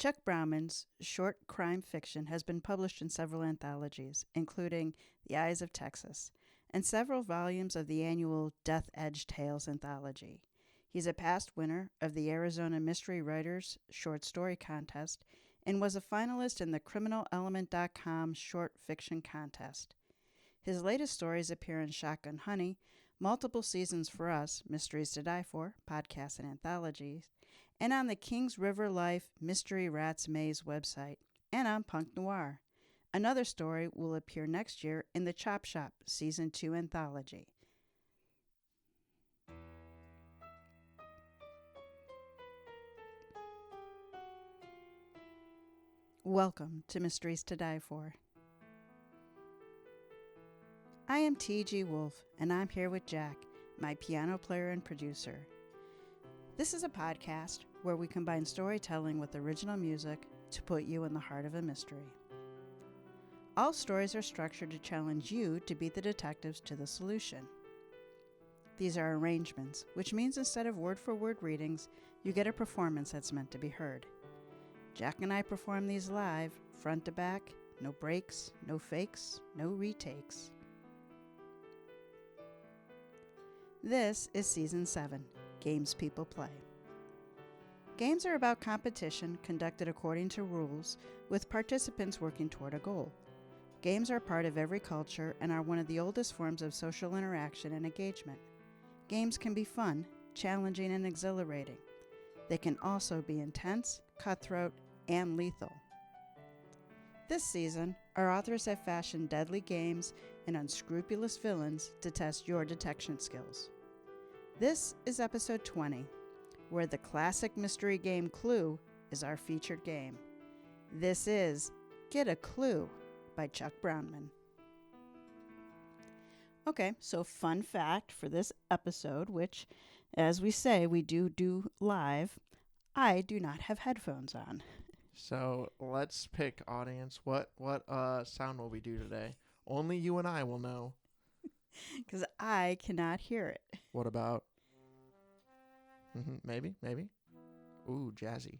Chuck Brownman's short crime fiction has been published in several anthologies, including The Eyes of Texas, and several volumes of the annual Death Edge Tales anthology. He's a past winner of the Arizona Mystery Writers Short Story Contest and was a finalist in the CriminalElement.com Short Fiction Contest. His latest stories appear in Shotgun Honey, Multiple Seasons for Us, Mysteries to Die For, podcasts and anthologies, and on the Kings River Life Mystery Rats Maze website, and on Punk Noir. Another story will appear next year in the Chop Shop Season 2 anthology. Welcome to Mysteries to Die For. I am TG Wolff, and I'm here with Jack, my piano player and producer. This is a podcast where we combine storytelling with original music to put you in the heart of a mystery. All stories are structured to challenge you to beat the detectives to the solution. These are arrangements, which means instead of word-for-word readings, you get a performance that's meant to be heard. Jack and I perform these live, front to back, no breaks, no fakes, no retakes. This is Season 7, Games People Play. Games are about competition conducted according to rules, with participants working toward a goal. Games are part of every culture and are one of the oldest forms of social interaction and engagement. Games can be fun, challenging, and exhilarating. They can also be intense, cutthroat, and lethal. This season, our authors have fashioned deadly games and unscrupulous villains to test your detection skills. This is episode 20, where the classic mystery game Clue is our featured game. This is Get a Clue by Chuck Brownman. Okay, so fun fact for this episode, which, as we say, we do live, I do not have headphones on. So let's pick, audience. What sound will we do today? Only you and I will know. Because I cannot hear it. What about? Maybe. Ooh, jazzy.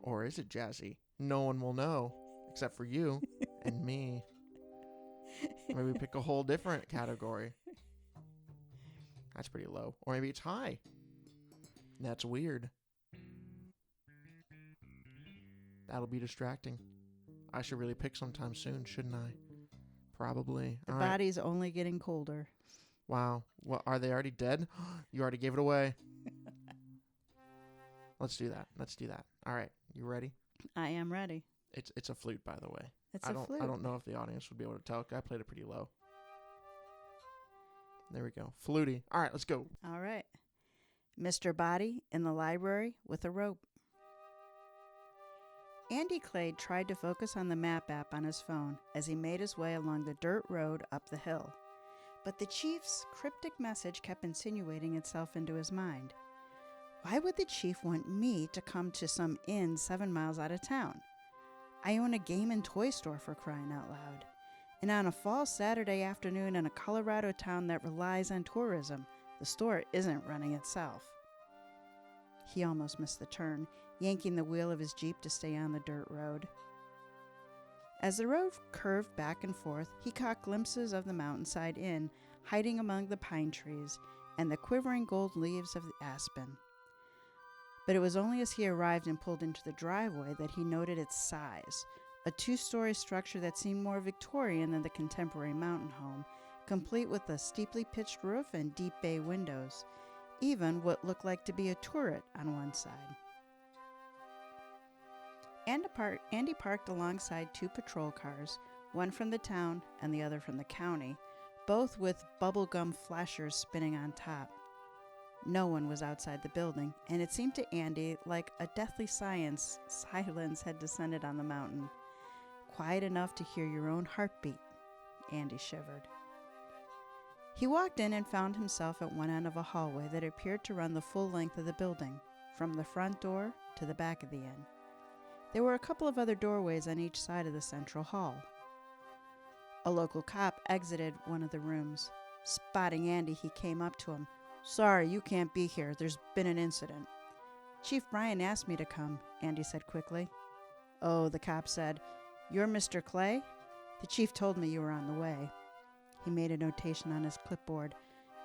Or is it jazzy? No one will know, except for you and me. Maybe pick a whole different category. That's pretty low. Or maybe it's high. That's weird. That'll be distracting. I should really pick sometime soon, shouldn't I? Probably. The All body's only getting colder. Wow. What, are they already dead? You already gave it away. Let's do that. All right. You ready? I am ready. It's a flute, by the way. It's a flute. I don't know if the audience would be able to tell. I played it pretty low. There we go. Fluty. All right, let's go. All right. Mr. Body in the library with a rope. Andy Clade tried to focus on the map app on his phone as he made his way along the dirt road up the hill. But the chief's cryptic message kept insinuating itself into his mind. Why would the chief want me to come to some inn 7 miles out of town? I own a game and toy store, for crying out loud. And on a fall Saturday afternoon in a Colorado town that relies on tourism, the store isn't running itself. He almost missed the turn, yanking the wheel of his Jeep to stay on the dirt road. As the road curved back and forth, he caught glimpses of the mountainside inn, hiding among the pine trees and the quivering gold leaves of the aspen. But it was only as he arrived and pulled into the driveway that he noted its size, a 2-story structure that seemed more Victorian than the contemporary mountain home, complete with a steeply pitched roof and deep bay windows, even what looked like to be a turret on one side. Andy parked alongside 2 patrol cars, one from the town and the other from the county, both with bubblegum flashers spinning on top. No one was outside the building, and it seemed to Andy like a deathly silence had descended on the mountain. Quiet enough to hear your own heartbeat, Andy shivered. He walked in and found himself at one end of a hallway that appeared to run the full length of the building, from the front door to the back of the inn. There were a couple of other doorways on each side of the central hall. A local cop exited one of the rooms. Spotting Andy, he came up to him. "Sorry, you can't be here. There's been an incident." Chief Bryan asked me to come, Andy said quickly. Oh, the cop said. You're Mr. Clay? The chief told me you were on the way. He made a notation on his clipboard.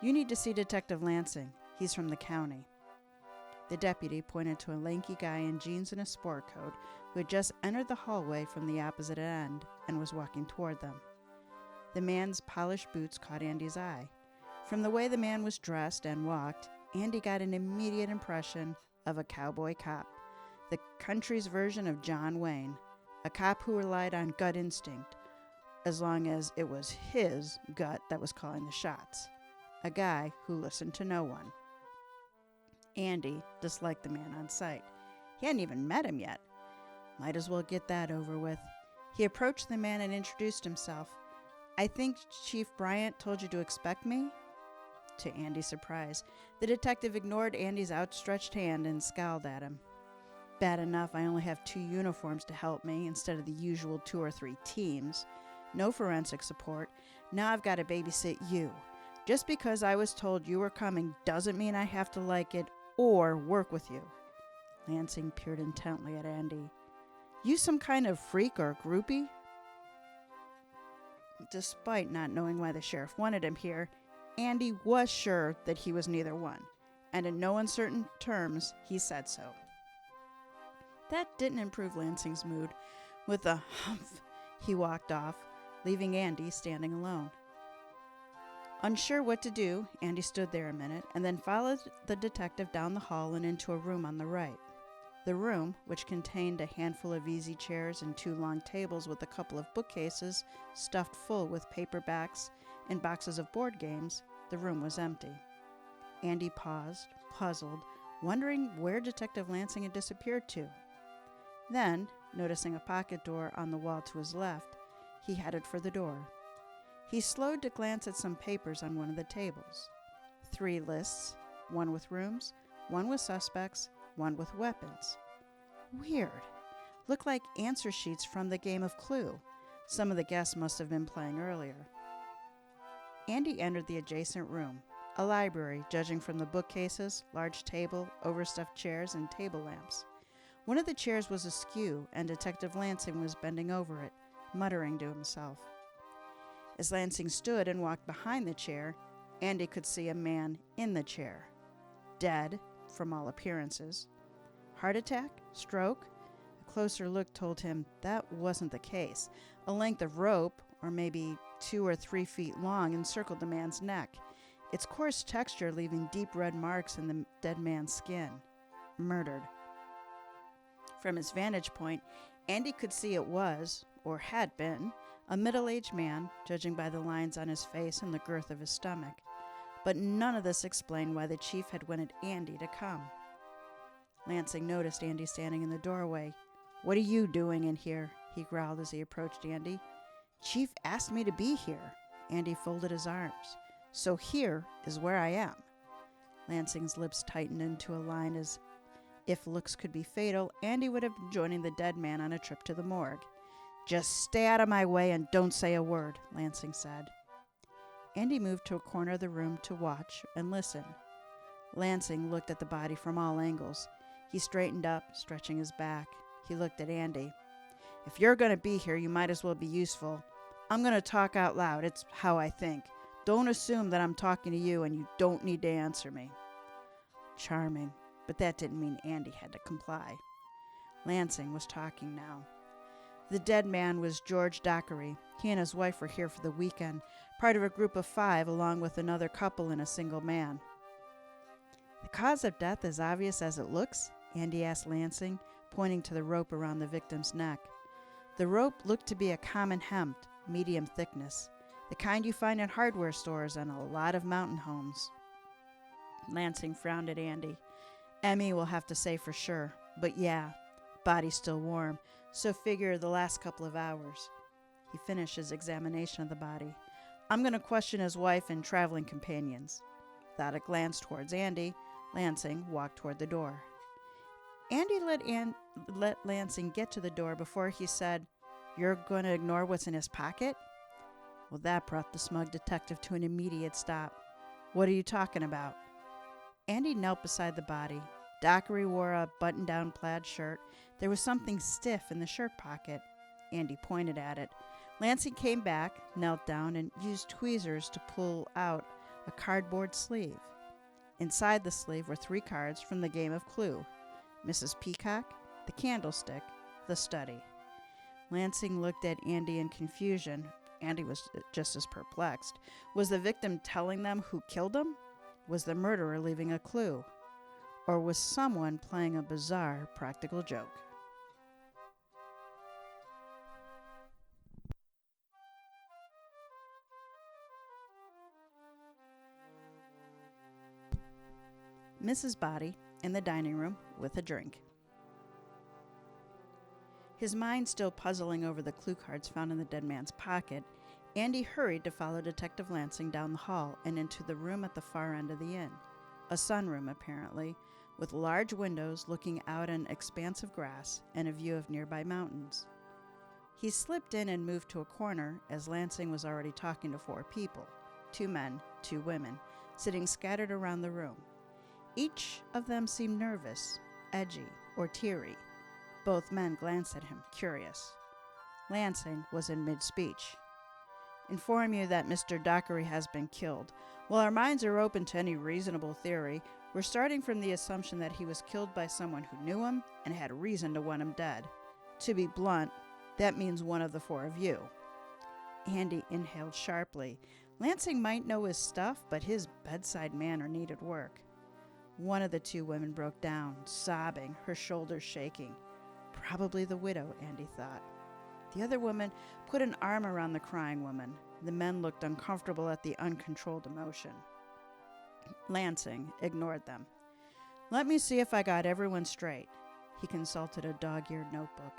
You need to see Detective Lansing. He's from the county. The deputy pointed to a lanky guy in jeans and a sport coat who had just entered the hallway from the opposite end and was walking toward them. The man's polished boots caught Andy's eye. From the way the man was dressed and walked, Andy got an immediate impression of a cowboy cop, the country's version of John Wayne, a cop who relied on gut instinct, as long as it was his gut that was calling the shots, a guy who listened to no one. Andy disliked the man on sight. He hadn't even met him yet. Might as well get that over with. He approached the man and introduced himself. I think Chief Bryant told you to expect me? To Andy's surprise, the detective ignored Andy's outstretched hand and scowled at him. Bad enough I only have 2 uniforms to help me instead of the usual 2 or 3 teams. No forensic support. Now I've got to babysit you. Just because I was told you were coming doesn't mean I have to like it or work with you. Lansing peered intently at Andy. You some kind of freak or groupie? Despite not knowing why the sheriff wanted him here, Andy was sure that he was neither one, and in no uncertain terms, he said so. That didn't improve Lansing's mood. With a humph, he walked off, leaving Andy standing alone. Unsure what to do, Andy stood there a minute and then followed the detective down the hall and into a room on the right. The room, which contained a handful of easy chairs and 2 long tables with a couple of bookcases stuffed full with paperbacks and boxes of board games, the room was empty. Andy paused, puzzled, wondering where Detective Lansing had disappeared to. Then, noticing a pocket door on the wall to his left, he headed for the door. He slowed to glance at some papers on one of the tables. 3 lists, 1 with rooms, 1 with suspects, 1 with weapons. Weird. Looked like answer sheets from the game of Clue. Some of the guests must have been playing earlier. Andy entered the adjacent room, a library, judging from the bookcases, large table, overstuffed chairs, and table lamps. One of the chairs was askew, and Detective Lansing was bending over it, muttering to himself. As Lansing stood and walked behind the chair, Andy could see a man in the chair. Dead, from all appearances. Heart attack? Stroke? A closer look told him that wasn't the case. A length of rope, or maybe 2 or 3 feet long, encircled the man's neck, its coarse texture leaving deep red marks in the dead man's skin. Murdered. From his vantage point, Andy could see it was, or had been, a middle-aged man, judging by the lines on his face and the girth of his stomach. But none of this explained why the chief had wanted Andy to come. Lansing noticed Andy standing in the doorway. What are you doing in here? He growled as he approached Andy. Chief asked me to be here. Andy folded his arms. So here is where I am. Lansing's lips tightened into a line as if looks could be fatal, Andy would have been joining the dead man on a trip to the morgue. Just stay out of my way and don't say a word, Lansing said. Andy moved to a corner of the room to watch and listen. Lansing looked at the body from all angles. He straightened up, stretching his back. He looked at Andy. If you're going to be here, you might as well be useful. I'm going to talk out loud. It's how I think. Don't assume that I'm talking to you and you don't need to answer me. Charming, but that didn't mean Andy had to comply. Lansing was talking now. The dead man was George Dockery. He and his wife were here for the weekend, part of a group of 5 along with another couple and a single man. The cause of death as obvious as it looks? Andy asked Lansing, pointing to the rope around the victim's neck. The rope looked to be a common hemp, medium thickness, the kind you find in hardware stores and a lot of mountain homes. Lansing frowned at Andy. Emmy will have to say for sure, but yeah, body's still warm, so figure the last couple of hours. He finished his examination of the body. I'm going to question his wife and traveling companions. Without a glance towards Andy, Lansing walked toward the door. Andy let Lansing get to the door before he said, You're going to ignore what's in his pocket? Well, that brought the smug detective to an immediate stop. What are you talking about? Andy knelt beside the body. Dockery wore a button-down plaid shirt. There was something stiff in the shirt pocket. Andy pointed at it. Lansing came back, knelt down, and used tweezers to pull out a cardboard sleeve. Inside the sleeve were 3 cards from the game of Clue: Mrs. Peacock, the Candlestick, the Study. Lansing looked at Andy in confusion. Andy was just as perplexed. Was the victim telling them who killed him? Was the murderer leaving a clue? Or was someone playing a bizarre practical joke? Mrs. Body in the dining room with a drink. His mind still puzzling over the clue cards found in the dead man's pocket, Andy hurried to follow Detective Lansing down the hall and into the room at the far end of the inn. A sunroom, apparently, with large windows looking out on expansive grass and a view of nearby mountains. He slipped in and moved to a corner as Lansing was already talking to 4 people, 2 men, 2 women, sitting scattered around the room. Each of them seemed nervous, edgy, or teary. Both men glanced at him, curious. Lansing was in mid-speech. Inform you that Mr. Dockery has been killed. While our minds are open to any reasonable theory, we're starting from the assumption that he was killed by someone who knew him and had reason to want him dead. To be blunt, that means one of the 4 of you. Andy inhaled sharply. Lansing might know his stuff, but his bedside manner needed work. One of the 2 women broke down, sobbing, her shoulders shaking. Probably the widow, Andy thought. The other woman put an arm around the crying woman. The men looked uncomfortable at the uncontrolled emotion. Lansing ignored them. Let me see if I got everyone straight. He consulted a dog-eared notebook.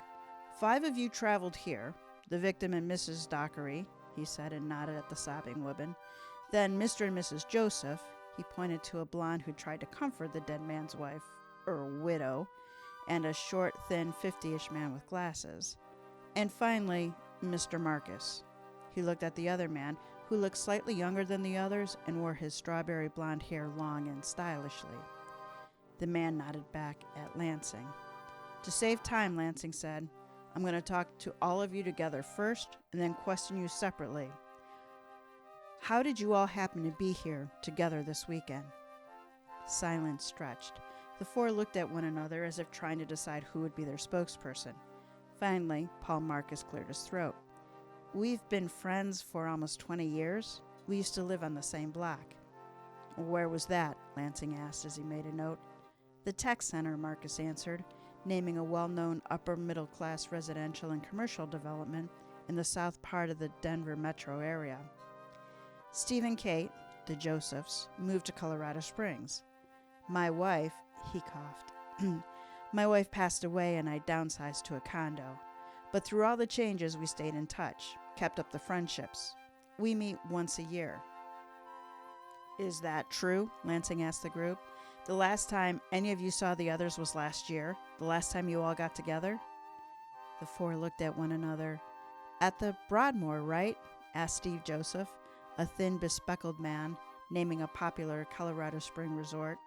5 of you traveled here, the victim and Mrs. Dockery, he said, and nodded at the sobbing woman. Then Mr. and Mrs. Joseph, he pointed to a blonde who tried to comfort the dead man's wife, widow, and a short, thin, 50-ish man with glasses. And finally, Mr. Marcus. He looked at the other man, who looked slightly younger than the others and wore his strawberry blonde hair long and stylishly. The man nodded back at Lansing. To save time, Lansing said, I'm going to talk to all of you together first and then question you separately. How did you all happen to be here together this weekend? Silence stretched. The 4 looked at one another as if trying to decide who would be their spokesperson. Finally, Paul Marcus cleared his throat. We've been friends for almost 20 years. We used to live on the same block. Where was that? Lansing asked as he made a note. The Tech Center, Marcus answered, naming a well-known upper-middle-class residential and commercial development in the south part of the Denver metro area. Steve and Kate, the Josephs, moved to Colorado Springs. My wife, he coughed, my wife passed away and I downsized to a condo. But through all the changes, we stayed in touch, kept up the friendships. We meet once a year. Is that true? Lansing asked the group. The last time any of you saw the others was last year? The last time you all got together? The 4 looked at one another. At the Broadmoor, right? Asked Steve Joseph, a thin, bespectacled man, naming a popular Colorado Spring resort.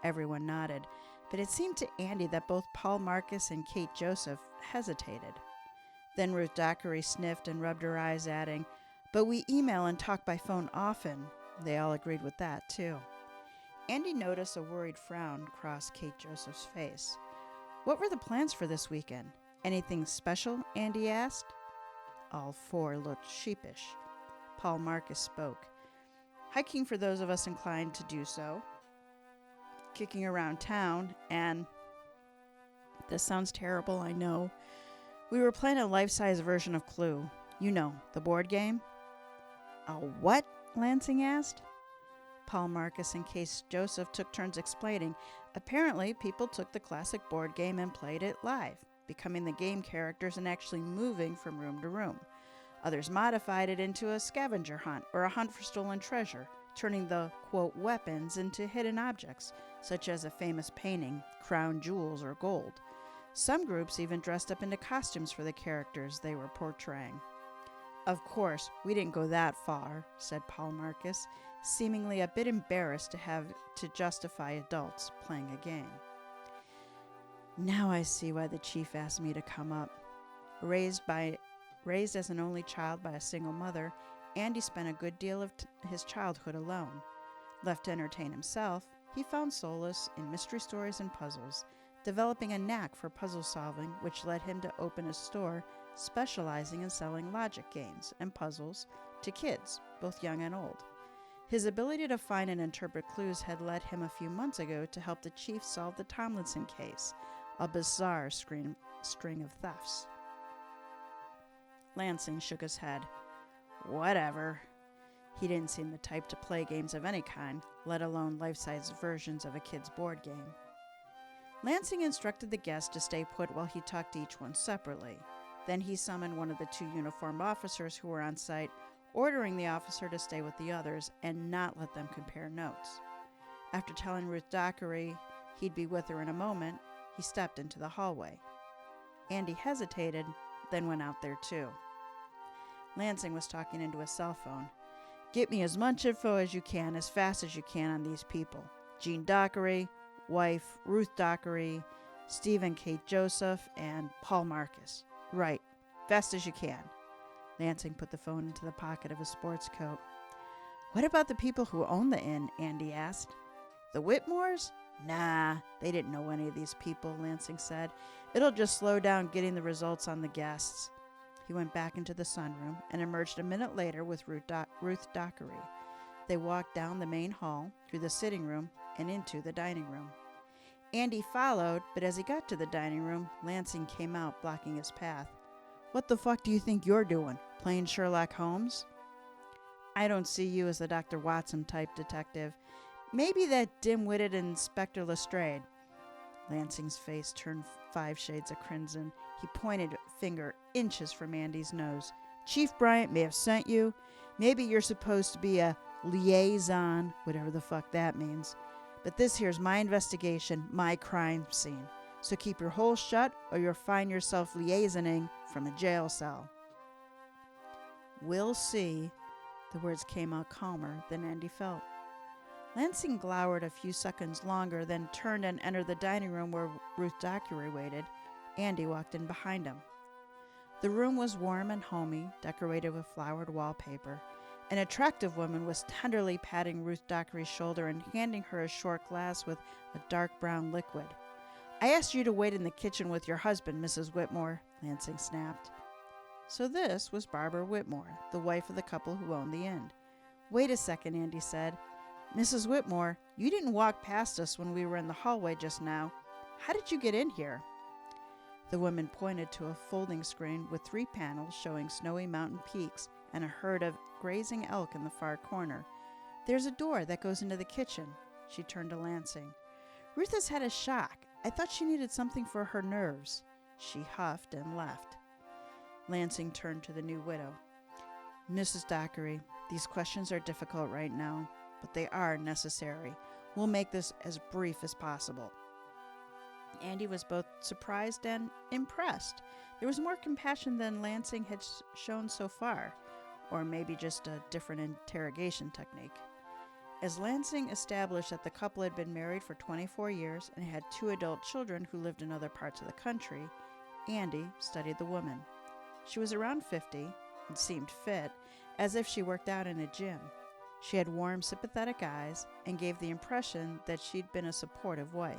Everyone nodded, but it seemed to Andy that both Paul Marcus and Kate Joseph hesitated. Then Ruth Dockery sniffed and rubbed her eyes, adding, But we email and talk by phone often. They all agreed with that, too. Andy noticed a worried frown cross Kate Joseph's face. What were the plans for this weekend? Anything special? Andy asked. All 4 looked sheepish. Paul Marcus spoke. Hiking for those of us inclined to do so. Kicking around town, and this sounds terrible, I know. We were playing a life-size version of Clue. You know, the board game. A what? Lansing asked. Paul Marcus and Kate Joseph took turns explaining. Apparently, people took the classic board game and played it live, becoming the game characters and actually moving from room to room. Others modified it into a scavenger hunt or a hunt for stolen treasure, turning the, quote, weapons into hidden objects, such as a famous painting, crown jewels, or gold. Some groups even dressed up into costumes for the characters they were portraying. Of course, we didn't go that far, said Paul Marcus, seemingly a bit embarrassed to have to justify adults playing a game. Now I see why the chief asked me to come up. Raised as an only child by a single mother, Andy spent a good deal of his childhood alone. Left to entertain himself, he found solace in mystery stories and puzzles, developing a knack for puzzle solving, which led him to open a store specializing in selling logic games and puzzles to kids, both young and old. His ability to find and interpret clues had led him a few months ago to help the chief solve the Tomlinson case, a bizarre string of thefts. Lansing shook his head. Whatever. He didn't seem the type to play games of any kind, let alone life-size versions of a kid's board game. Lansing instructed the guest to stay put while he talked to each one separately. Then he summoned one of the two uniformed officers who were on site, ordering the officer to stay with the others and not let them compare notes. After telling Ruth Dockery he'd be with her in a moment, he stepped into the hallway. Andy hesitated, then went out there too. Lansing was talking into a cell phone. Get me as much info as you can, as fast as you can on these people. Jean Dockery, wife Ruth Dockery, Stephen Kate Joseph, and Paul Marcus. Right, fast as you can. Lansing put the phone into the pocket of his sports coat. What about the people who own the inn? Andy asked. The Whitmores? Nah, they didn't know any of these people, Lansing said. It'll just slow down getting the results on the guests. He went back into the sunroom and emerged a minute later with Ruth Dockery. They walked down the main hall, through the sitting room, and into the dining room. Andy followed, but as he got to the dining room, Lansing came out, blocking his path. What the fuck do you think you're doing? Playing Sherlock Holmes? I don't see you as the Dr. Watson type detective. Maybe that dim-witted Inspector Lestrade. Lansing's face turned 5 shades of crimson. He pointed a finger inches from Andy's nose. Chief Bryant may have sent you. Maybe you're supposed to be a liaison, whatever the fuck that means. But this here's my investigation, my crime scene. So keep your hole shut or you'll find yourself liaisoning from a jail cell. We'll see. The words came out calmer than Andy felt. Lansing glowered a few seconds longer, then turned and entered the dining room where Ruth Dockery waited. Andy walked in behind him. The room was warm and homey, decorated with flowered wallpaper. An attractive woman was tenderly patting Ruth Dockery's shoulder and handing her a short glass with a dark brown liquid. I asked you to wait in the kitchen with your husband, Mrs. Whitmore, Lansing snapped. So this was Barbara Whitmore, the wife of the couple who owned the inn. Wait a second, Andy said. Mrs. Whitmore, you didn't walk past us when we were in the hallway just now. How did you get in here? The woman pointed to a folding screen with 3 panels showing snowy mountain peaks and a herd of grazing elk in the far corner. There's a door that goes into the kitchen. She turned to Lansing. Ruth has had a shock. I thought she needed something for her nerves. She huffed and left. Lansing turned to the new widow. Mrs. Dockery, these questions are difficult right now, but they are necessary. We'll make this as brief as possible. Andy was both surprised and impressed. There was more compassion than Lansing had shown so far, or maybe just a different interrogation technique. As Lansing established that the couple had been married for 24 years and had 2 adult children who lived in other parts of the country, Andy studied the woman. She was around 50 and seemed fit, as if she worked out in a gym. She had warm, sympathetic eyes and gave the impression that she'd been a supportive wife.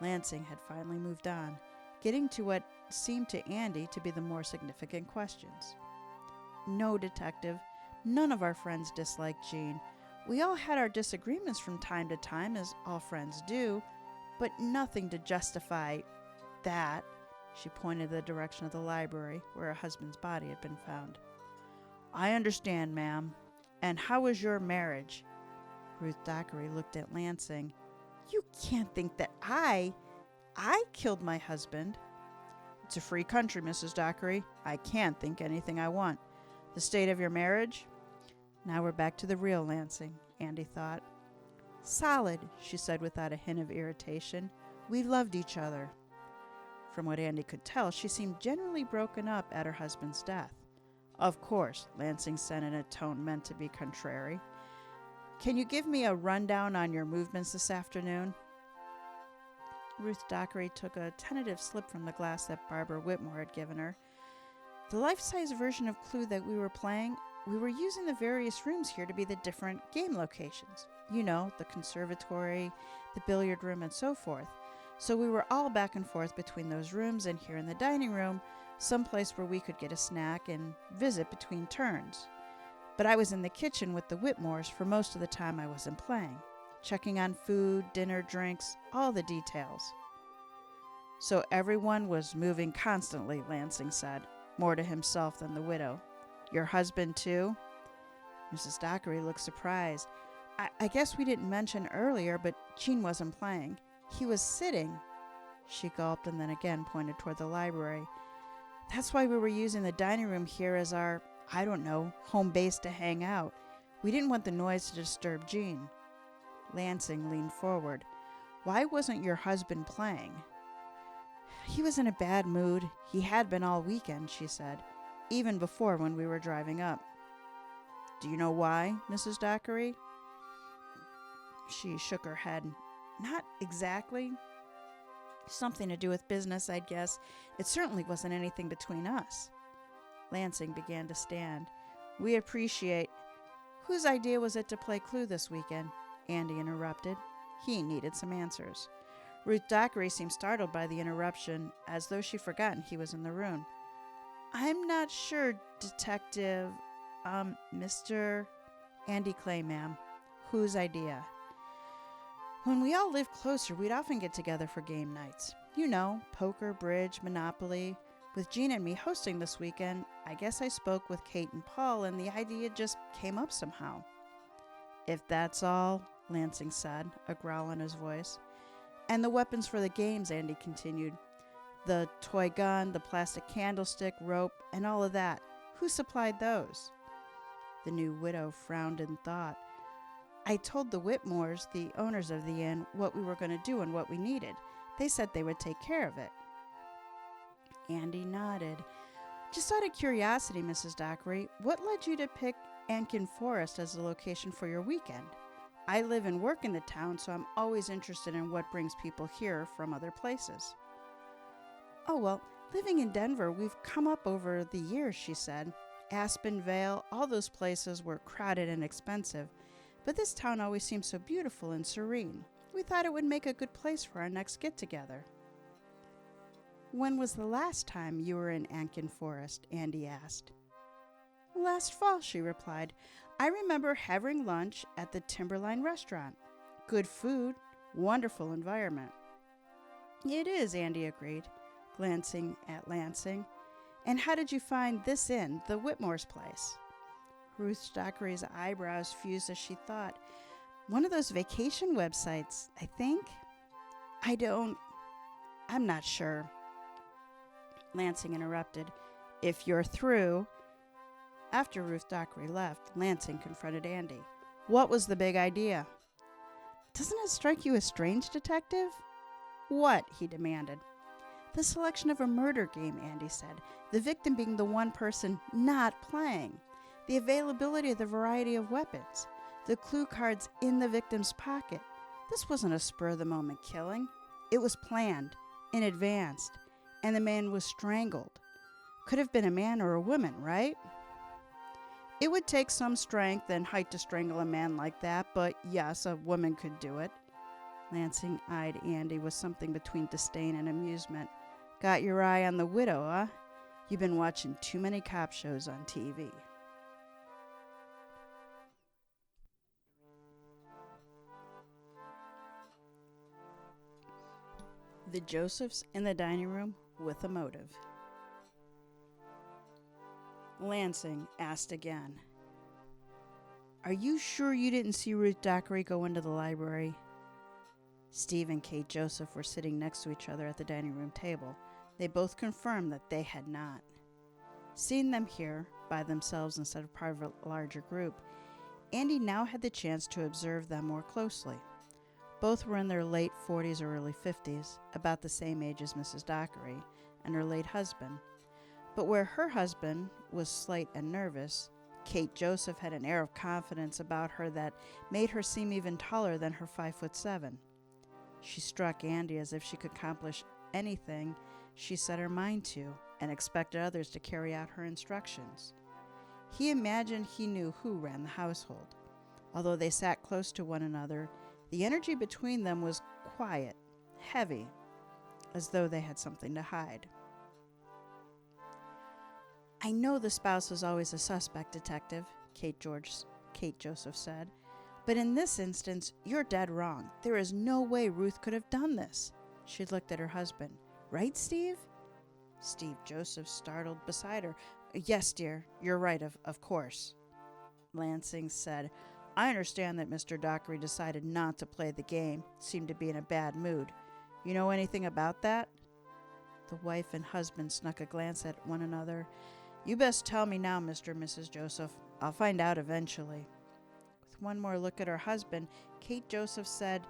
Lansing had finally moved on, getting to what seemed to Andy to be the more significant questions. No, detective, none of our friends disliked Jean. We all had our disagreements from time to time, as all friends do, but nothing to justify that. She pointed the direction of the library where her husband's body had been found. I understand, ma'am. And how was your marriage? Ruth Dockery looked at Lansing. You can't think that I killed my husband. It's a free country, Mrs. Dockery. I can't think anything I want. The state of your marriage? Now we're back to the real Lansing, Andy thought. Solid, she said without a hint of irritation. We loved each other. From what Andy could tell, she seemed generally broken up at her husband's death. Of course, Lansing said in a tone meant to be contrary. Can you give me a rundown on your movements this afternoon? Ruth Dockery took a tentative slip from the glass that Barbara Whitmore had given her. The life-size version of Clue that we were playing, we were using the various rooms here to be the different game locations. You know, the conservatory, the billiard room, and so forth. So we were all back and forth between those rooms and here in the dining room, someplace where we could get a snack and visit between turns. But I was in the kitchen with the Whitmores for most of the time I wasn't playing, checking on food, dinner, drinks, all the details. So everyone was moving constantly, Lansing said, more to himself than the widow. Your husband, too? Mrs. Dockery looked surprised. I guess we didn't mention earlier, but Gene wasn't playing. He was sitting. She gulped and then again pointed toward the library. That's why we were using the dining room here as our, I don't know, home base to hang out. We didn't want the noise to disturb Gene. Lansing leaned forward. Why wasn't your husband playing? He was in a bad mood. He had been all weekend, she said, even before when we were driving up. Do you know why, Mrs. Dockery? She shook her head. Not exactly. Something to do with business, I'd guess. It certainly wasn't anything between us. Lansing began to stand. We appreciate... Whose idea was it to play Clue this weekend? Andy interrupted. He needed some answers. Ruth Dockery seemed startled by the interruption, as though she'd forgotten he was in the room. I'm not sure, Detective... Mr... Andy Clay, ma'am. Whose idea? When we all lived closer, we'd often get together for game nights. You know, poker, bridge, Monopoly. With Gene and me hosting this weekend, I guess I spoke with Kate and Paul, and the idea just came up somehow. If that's all, Lansing said, a growl in his voice. And the weapons for the games, Andy continued. The toy gun, the plastic candlestick, rope, and all of that. Who supplied those? The new widow frowned in thought. I told the Whitmores, the owners of the inn, what we were going to do and what we needed. They said they would take care of it. Andy nodded. Just out of curiosity, Mrs. Dockery, what led you to pick Ankin Forest as the location for your weekend? I live and work in the town, so I'm always interested in what brings people here from other places. Oh, well, living in Denver, we've come up over the years, she said. Aspen Vale, all those places were crowded and expensive. But this town always seems so beautiful and serene. We thought it would make a good place for our next get-together. When was the last time you were in Ankin Forest? Andy asked. Last fall, she replied. I remember having lunch at the Timberline restaurant. Good food, wonderful environment. It is, Andy agreed, glancing at Lansing. And how did you find this inn, the Whitmore's place? Ruth Dockery's eyebrows fused as she thought. One of those vacation websites, I think. I'm not sure. Lansing interrupted. If you're through. After Ruth Dockery left, Lansing confronted Andy. What was the big idea? Doesn't it strike you as strange, Detective? What? He demanded. The selection of a murder game, Andy said. The victim being the one person not playing. The availability of the variety of weapons. The clue cards in the victim's pocket. This wasn't a spur-of-the-moment killing. It was planned, in advance, and the man was strangled. Could have been a man or a woman, right? It would take some strength and height to strangle a man like that, but yes, a woman could do it. Lansing eyed Andy with something between disdain and amusement. Got your eye on the widow, huh? You've been watching too many cop shows on TV. The Josephs in the dining room with a motive. Lansing asked again. Are you sure you didn't see Ruth Dockery go into the library? Steve and Kate Joseph were sitting next to each other at the dining room table. They both confirmed that they had not. Seeing them here, by themselves instead of part of a larger group, Andy now had the chance to observe them more closely. Both were in their late 40s or early 50s, about the same age as Mrs. Dockery and her late husband. But where her husband was slight and nervous, Kate Joseph had an air of confidence about her that made her seem even taller than her 5'7". She struck Andy as if she could accomplish anything she set her mind to and expected others to carry out her instructions. He imagined he knew who ran the household. Although they sat close to one another, the energy between them was quiet, heavy, as though they had something to hide. "I know the spouse was always a suspect, Detective," Kate Joseph said. "But in this instance, you're dead wrong. There is no way Ruth could have done this." She looked at her husband. "Right, Steve?" Steve Joseph startled beside her. "Yes, dear, you're right, of course." Lansing said, "I understand that Mr. Dockery decided not to play the game, seemed to be in a bad mood. You know anything about that?" The wife and husband snuck a glance at one another. "You best tell me now, Mr. and Mrs. Joseph. I'll find out eventually." With one more look at her husband, Kate Joseph said,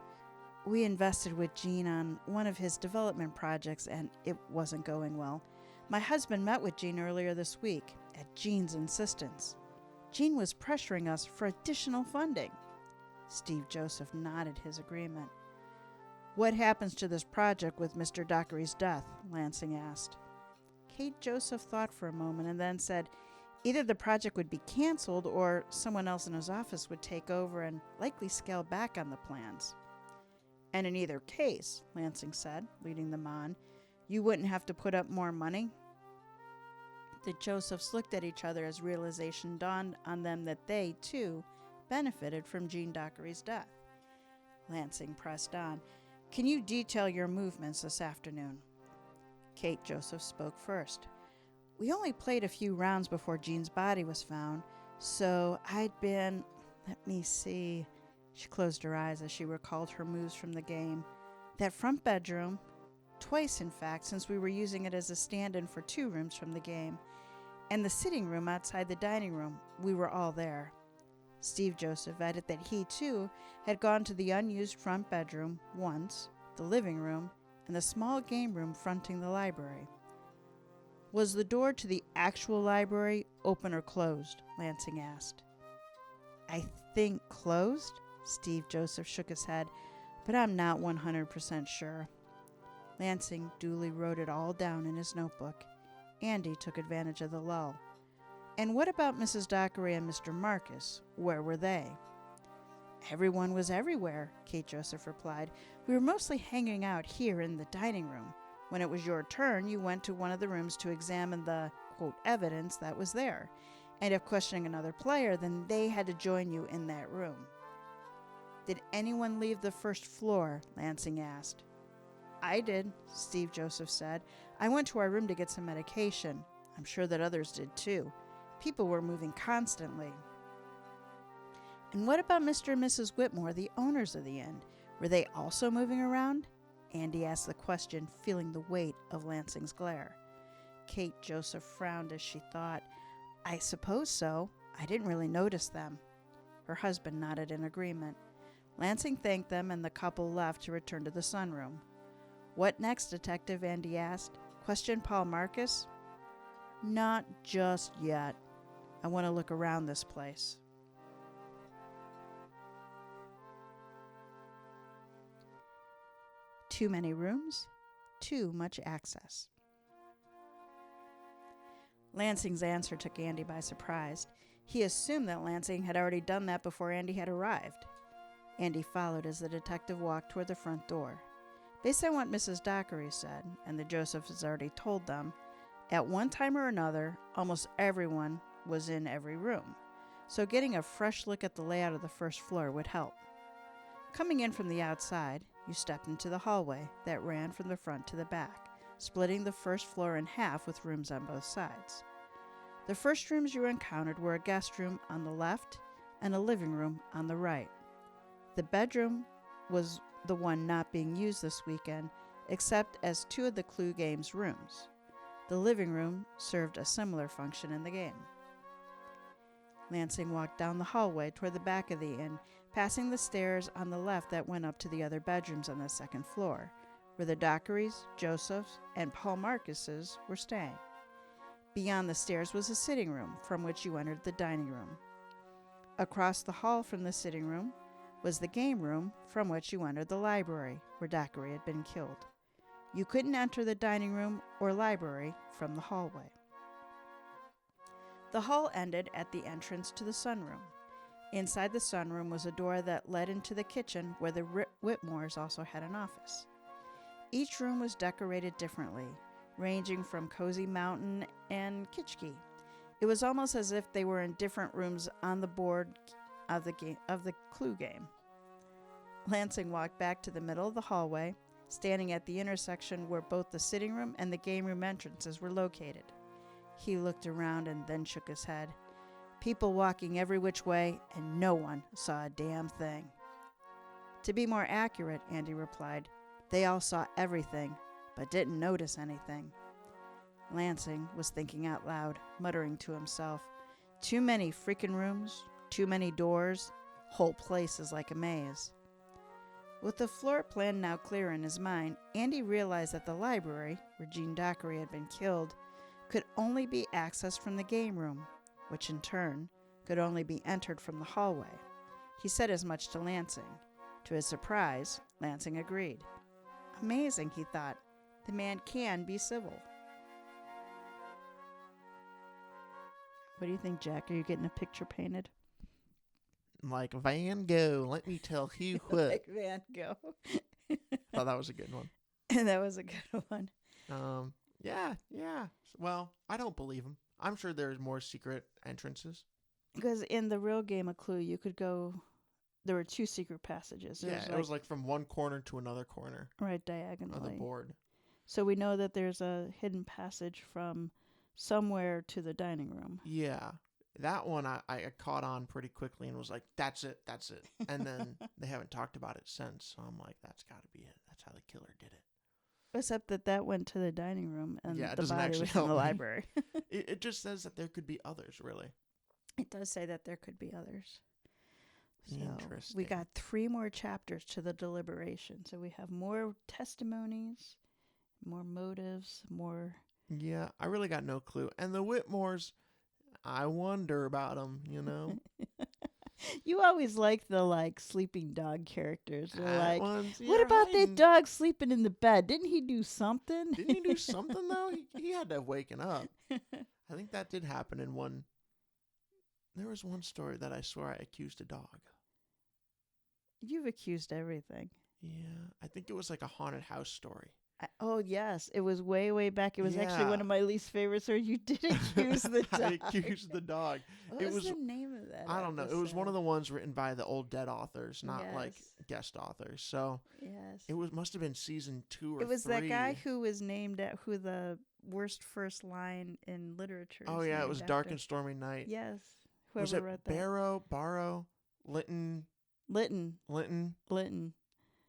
"We invested with Gene on one of his development projects, and it wasn't going well. My husband met with Gene earlier this week, at Gene's insistence. Gene was pressuring us for additional funding." Steve Joseph nodded his agreement. "What happens to this project with Mr. Dockery's death?" Lansing asked. Kate Joseph thought for a moment and then said, "Either the project would be canceled or someone else in his office would take over and likely scale back on the plans." "And in either case," Lansing said, leading them on, "you wouldn't have to put up more money?" The Josephs looked at each other as realization dawned on them that they, too, benefited from Gene Dockery's death. Lansing pressed on. "Can you detail your movements this afternoon?" Kate Joseph spoke first. "We only played a few rounds before Gene's body was found, so I'd been... Let me see." She closed her eyes as she recalled her moves from the game. "That front bedroom, twice in fact, since we were using it as a stand-in for 2 rooms from the game, and the sitting room outside the dining room, we were all there." Steve Joseph added that he, too, had gone to the unused front bedroom once, the living room, and the small game room fronting the library. "Was the door to the actual library open or closed?" Lansing asked. "I think closed?" Steve Joseph shook his head, "but I'm not 100% sure." Lansing duly wrote it all down in his notebook. Andy took advantage of the lull. "And what about Mrs. Dockery and Mr. Marcus? Where were they?" "Everyone was everywhere," Kate Joseph replied. "We were mostly hanging out here in the dining room. When it was your turn, you went to one of the rooms to examine the, quote, evidence that was there. And if questioning another player, then they had to join you in that room." "Did anyone leave the first floor?" Lansing asked. "I did," Steve Joseph said. "I went to our room to get some medication. I'm sure that others did too. People were moving constantly." "And what about Mr. and Mrs. Whitmore, the owners of the inn? Were they also moving around?" Andy asked the question, feeling the weight of Lansing's glare. Kate Joseph frowned as she thought, "I suppose so. I didn't really notice them." Her husband nodded in agreement. Lansing thanked them, and the couple left to return to the sunroom. "What next, Detective?" Andy asked. "Question Paul Marcus?" "Not just yet. I want to look around this place." Too many rooms, too much access. Lansing's answer took Andy by surprise. He assumed that Lansing had already done that before Andy had arrived. Andy followed as the detective walked toward the front door. Based on what Mrs. Dockery said, and the Josephs had already told them, at one time or another, almost everyone was in every room, so getting a fresh look at the layout of the first floor would help. Coming in from the outside, you stepped into the hallway that ran from the front to the back, splitting the first floor in half with rooms on both sides. The first rooms you encountered were a guest room on the left and a living room on the right. The bedroom was the one not being used this weekend, except as 2 of the Clue game's rooms. The living room served a similar function in the game. Lansing walked down the hallway toward the back of the inn, passing the stairs on the left that went up to the other bedrooms on the second floor, where the Dockerys, Josephs, and Paul Marcuses were staying. Beyond the stairs was a sitting room, from which you entered the dining room. Across the hall from the sitting room was the game room from which you entered the library, where Dockery had been killed. You couldn't enter the dining room or library from the hallway. The hall ended at the entrance to the sunroom. Inside the sunroom was a door that led into the kitchen, where the Whitmores also had an office. Each room was decorated differently, ranging from cozy mountain and kitschy. It was almost as if they were in different rooms on the board of the clue game. Lansing walked back to the middle of the hallway, standing at the intersection where both the sitting room and the game room entrances were located. He looked around and then shook his head. People walking every which way, and no one saw a damn thing. To be more accurate, Andy replied, they all saw everything, but didn't notice anything. Lansing was thinking out loud, muttering to himself, too many freaking rooms, too many doors, whole place is like a maze. With the floor plan now clear in his mind, Andy realized that the library, where Gene Dockery had been killed, could only be accessed from the game room, which in turn could only be entered from the hallway. He said as much to Lansing. To his surprise, Lansing agreed. Amazing, he thought. The man can be civil. What do you think, Jack? Are you getting a picture painted? Like Van Gogh, let me tell you what. Like Van Gogh. Thought that was a good one. That was a good one. Yeah. Well, I don't believe him. I'm sure there's more secret entrances. Because in the real game of Clue, you could go. There were 2 secret passages. It was like from one corner to another corner. Right, diagonally. Of the board. So we know that there's a hidden passage from somewhere to the dining room. Yeah. That one I caught on pretty quickly and was like, that's it. And then they haven't talked about it since. So I'm like, that's got to be it. That's how the killer did it. Except that went to the dining room and it the doesn't body actually was help in the me. library. It just says that there could be others, really. It does say that there could be others. So Interesting. we got 3 more chapters to the deliberation. So we have more testimonies, more motives, more... Yeah, I really got no clue. And the Whitmores, I wonder about them, you know? You always like the sleeping dog characters. They're like, ones, what about that dog sleeping in the bed? Didn't he do something? Didn't he do something, though? He had to have waken up. I think that did happen in one. There was one story that I swore I accused a dog. You've accused everything. Yeah, I think it was like a haunted house story. Oh, yes. It was way, way back. It was actually one of my least favorites where you did accuse the dog. I accused the dog. What was the name of that? I don't know. It was one of the ones written by the old dead authors, not like Yes. guest authors. So Yes. it must have been season 2 or 3. It was that guy who was named at who the worst first line in literature is. Oh, yeah. It was named Dark after. and Stormy Night. Yes. Was Whoever it wrote that. Barrow, Linton? Linton.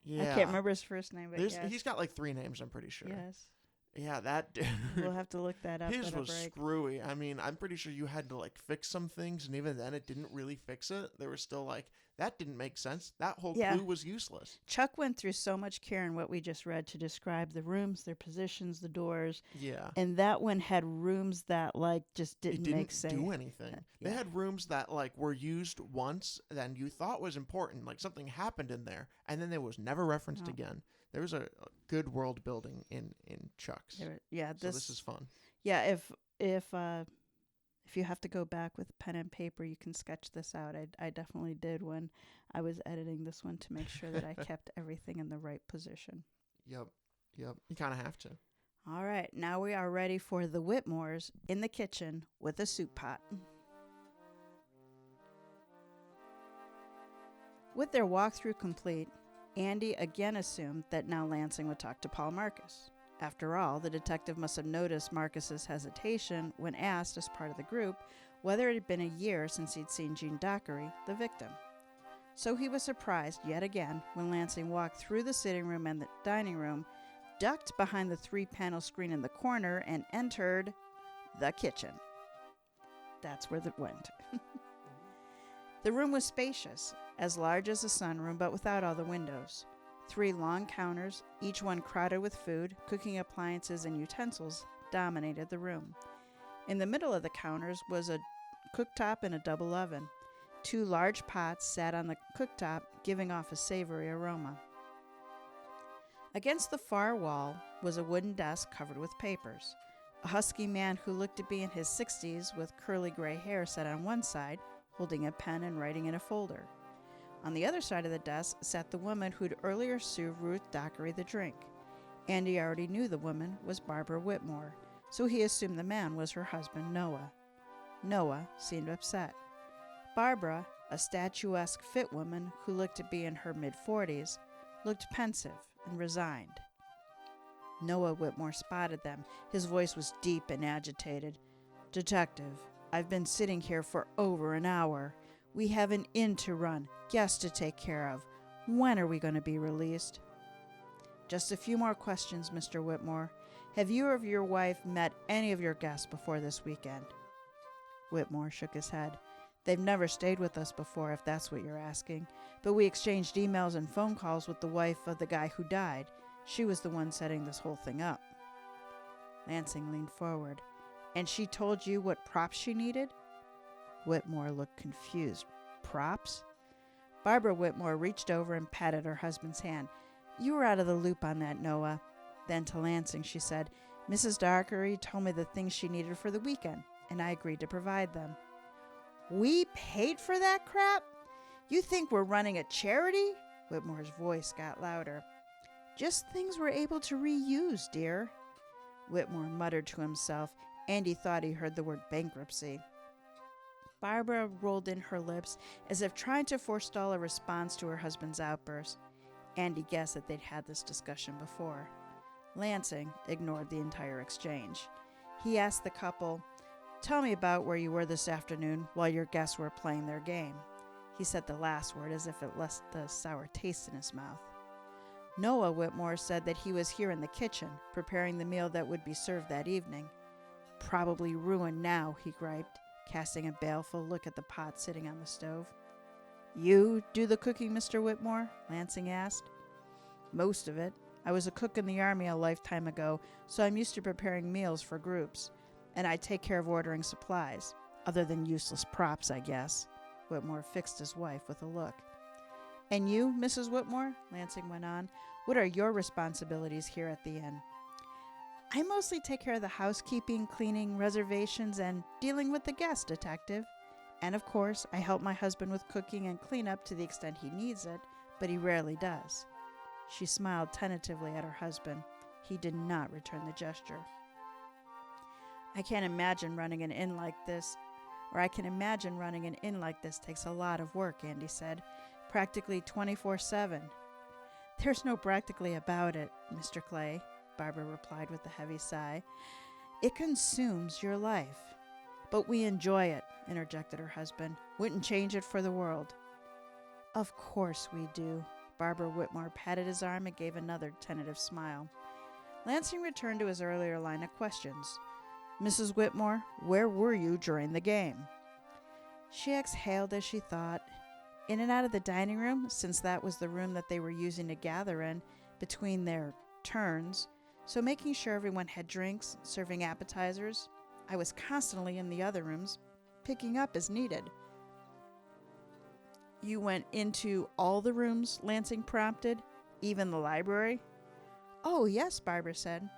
Yeah. I can't remember his first name, but yes. He's got like 3 names, I'm pretty sure. Yes. Yeah, that dude. We'll have to look that up. His was screwy. I mean, I'm pretty sure you had to fix some things, and even then it didn't really fix it. They were still that didn't make sense. That whole clue was useless. Chuck went through so much care in what we just read to describe the rooms, their positions, the doors. Yeah. And that one had rooms that just didn't make sense. Do anything. They had rooms that were used once, then you thought was important, like something happened in there, and then it was never referenced again. There was a good world building in Chuck's. So this is fun. Yeah, if you have to go back with pen and paper, you can sketch this out. I definitely did when I was editing this one to make sure that I kept everything in the right position. Yep. You kind of have to. All right, now we are ready for the Whitmores in the kitchen with a soup pot. With their walkthrough complete, Andy again assumed that now Lansing would talk to Paul Marcus. After all, the detective must have noticed Marcus's hesitation when asked as part of the group whether it had been a year since he'd seen Gene Dockery, the victim. So he was surprised yet again when Lansing walked through the sitting room and the dining room, ducked behind the 3-panel screen in the corner, and entered the kitchen. That's where it went. The room was spacious, as large as a sunroom, but without all the windows. 3 long counters, each one crowded with food, cooking appliances, and utensils, dominated the room. In the middle of the counters was a cooktop and a double oven. 2 large pots sat on the cooktop, giving off a savory aroma. Against the far wall was a wooden desk covered with papers. A husky man who looked to be in his 60s with curly gray hair sat on one side, holding a pen and writing in a folder. On the other side of the desk sat the woman who'd earlier served Ruth Dockery the drink. Andy already knew the woman was Barbara Whitmore, so he assumed the man was her husband, Noah. Noah seemed upset. Barbara, a statuesque fit woman who looked to be in her mid-40s, looked pensive and resigned. Noah Whitmore spotted them. His voice was deep and agitated. "Detective, I've been sitting here for over an hour. We have an inn to run, guests to take care of. When are we going to be released?" "Just a few more questions, Mr. Whitmore. Have you or your wife met any of your guests before this weekend?" Whitmore shook his head. "They've never stayed with us before, if that's what you're asking. But we exchanged emails and phone calls with the wife of the guy who died. She was the one setting this whole thing up." Lansing leaned forward. "And she told you what props she needed?" Whitmore looked confused. "Props?" Barbara Whitmore reached over and patted her husband's hand. "You were out of the loop on that, Noah." Then to Lansing, she said, "Mrs. Dockery told me the things she needed for the weekend, and I agreed to provide them." "We paid for that crap? You think we're running a charity?" Whitmore's voice got louder. "Just things we're able to reuse, dear." Whitmore muttered to himself. Andy thought he heard the word bankruptcy. Barbara rolled in her lips as if trying to forestall a response to her husband's outburst. Andy guessed that they'd had this discussion before. Lansing ignored the entire exchange. He asked the couple, "Tell me about where you were this afternoon while your guests were playing their game." He said the last word as if it left a sour taste in his mouth. Noah Whitmore said that he was here in the kitchen, preparing the meal that would be served that evening. "Probably ruined now," he griped, casting a baleful look at the pot sitting on the stove. "You do the cooking, Mr. Whitmore?" Lansing asked. "Most of it. I was a cook in the Army a lifetime ago, so I'm used to preparing meals for groups. And I take care of ordering supplies, other than useless props, I guess." Whitmore fixed his wife with a look. "And you, Mrs. Whitmore?" Lansing went on. "What are your responsibilities here at the inn?" "I mostly take care of the housekeeping, cleaning, reservations, and dealing with the guests, Detective. And of course, I help my husband with cooking and cleanup to the extent he needs it, but he rarely does." She smiled tentatively at her husband. He did not return the gesture. I can imagine running an inn like this takes a lot of work," Andy said. "Practically 24/7. "There's no practically about it, Mr. Clay," Barbara replied with a heavy sigh. "It consumes your life." "But we enjoy it," interjected her husband. "Wouldn't change it for the world." "Of course we do." Barbara Whitmore patted his arm and gave another tentative smile. Lansing returned to his earlier line of questions. "Mrs. Whitmore, where were you during the game?" She exhaled as she thought. In and out of the dining room, since that was the room that they were using to gather in between their turns, so making sure everyone had drinks, serving appetizers. I was constantly in the other rooms, picking up as needed. "You went into all the rooms?" Lansing prompted. "Even the library?" "Oh, yes," Barbara said.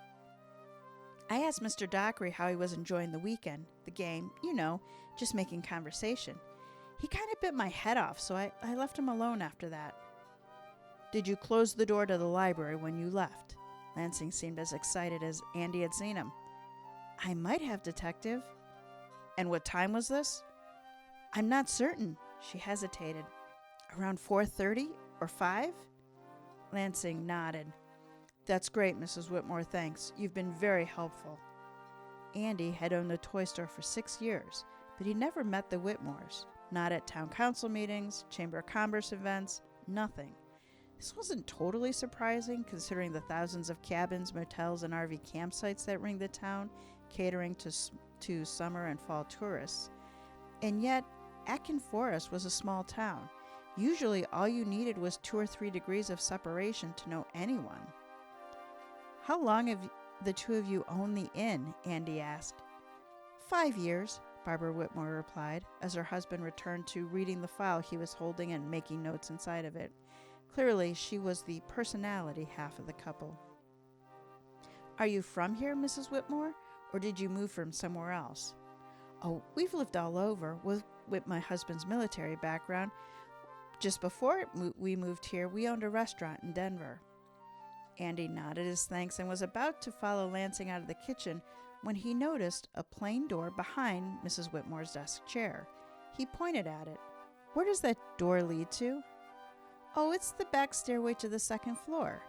"I asked Mr. Dockery how he was enjoying the weekend, the game, just making conversation. He kind of bit my head off, so I left him alone after that." "Did you close the door to the library when you left?" Lansing seemed as excited as Andy had seen him. "I might have, Detective." "And what time was this?" "I'm not certain." She hesitated. "Around 4:30 or 5? Lansing nodded. "That's great, Mrs. Whitmore, thanks. You've been very helpful." Andy had owned the toy store for 6 years, but he never met the Whitmores. Not at town council meetings, chamber of commerce events, nothing. This wasn't totally surprising, considering the thousands of cabins, motels, and RV campsites that ring the town, catering to summer and fall tourists. And yet, Atkin Forest was a small town. Usually, all you needed was 2 or 3 degrees of separation to know anyone. "How long have the two of you owned the inn?" Andy asked. 5 years, Barbara Whitmore replied, as her husband returned to reading the file he was holding and making notes inside of it. Clearly, she was the personality half of the couple. Are you from here, Mrs. Whitmore, or did you move from somewhere else? Oh, we've lived all over. With my husband's military background, just before we moved here, we owned a restaurant in Denver. Andy nodded his thanks and was about to follow Lansing out of the kitchen when he noticed a plain door behind Mrs. Whitmore's desk chair. He pointed at it. Where does that door lead to? Oh, it's the back stairway to the second floor,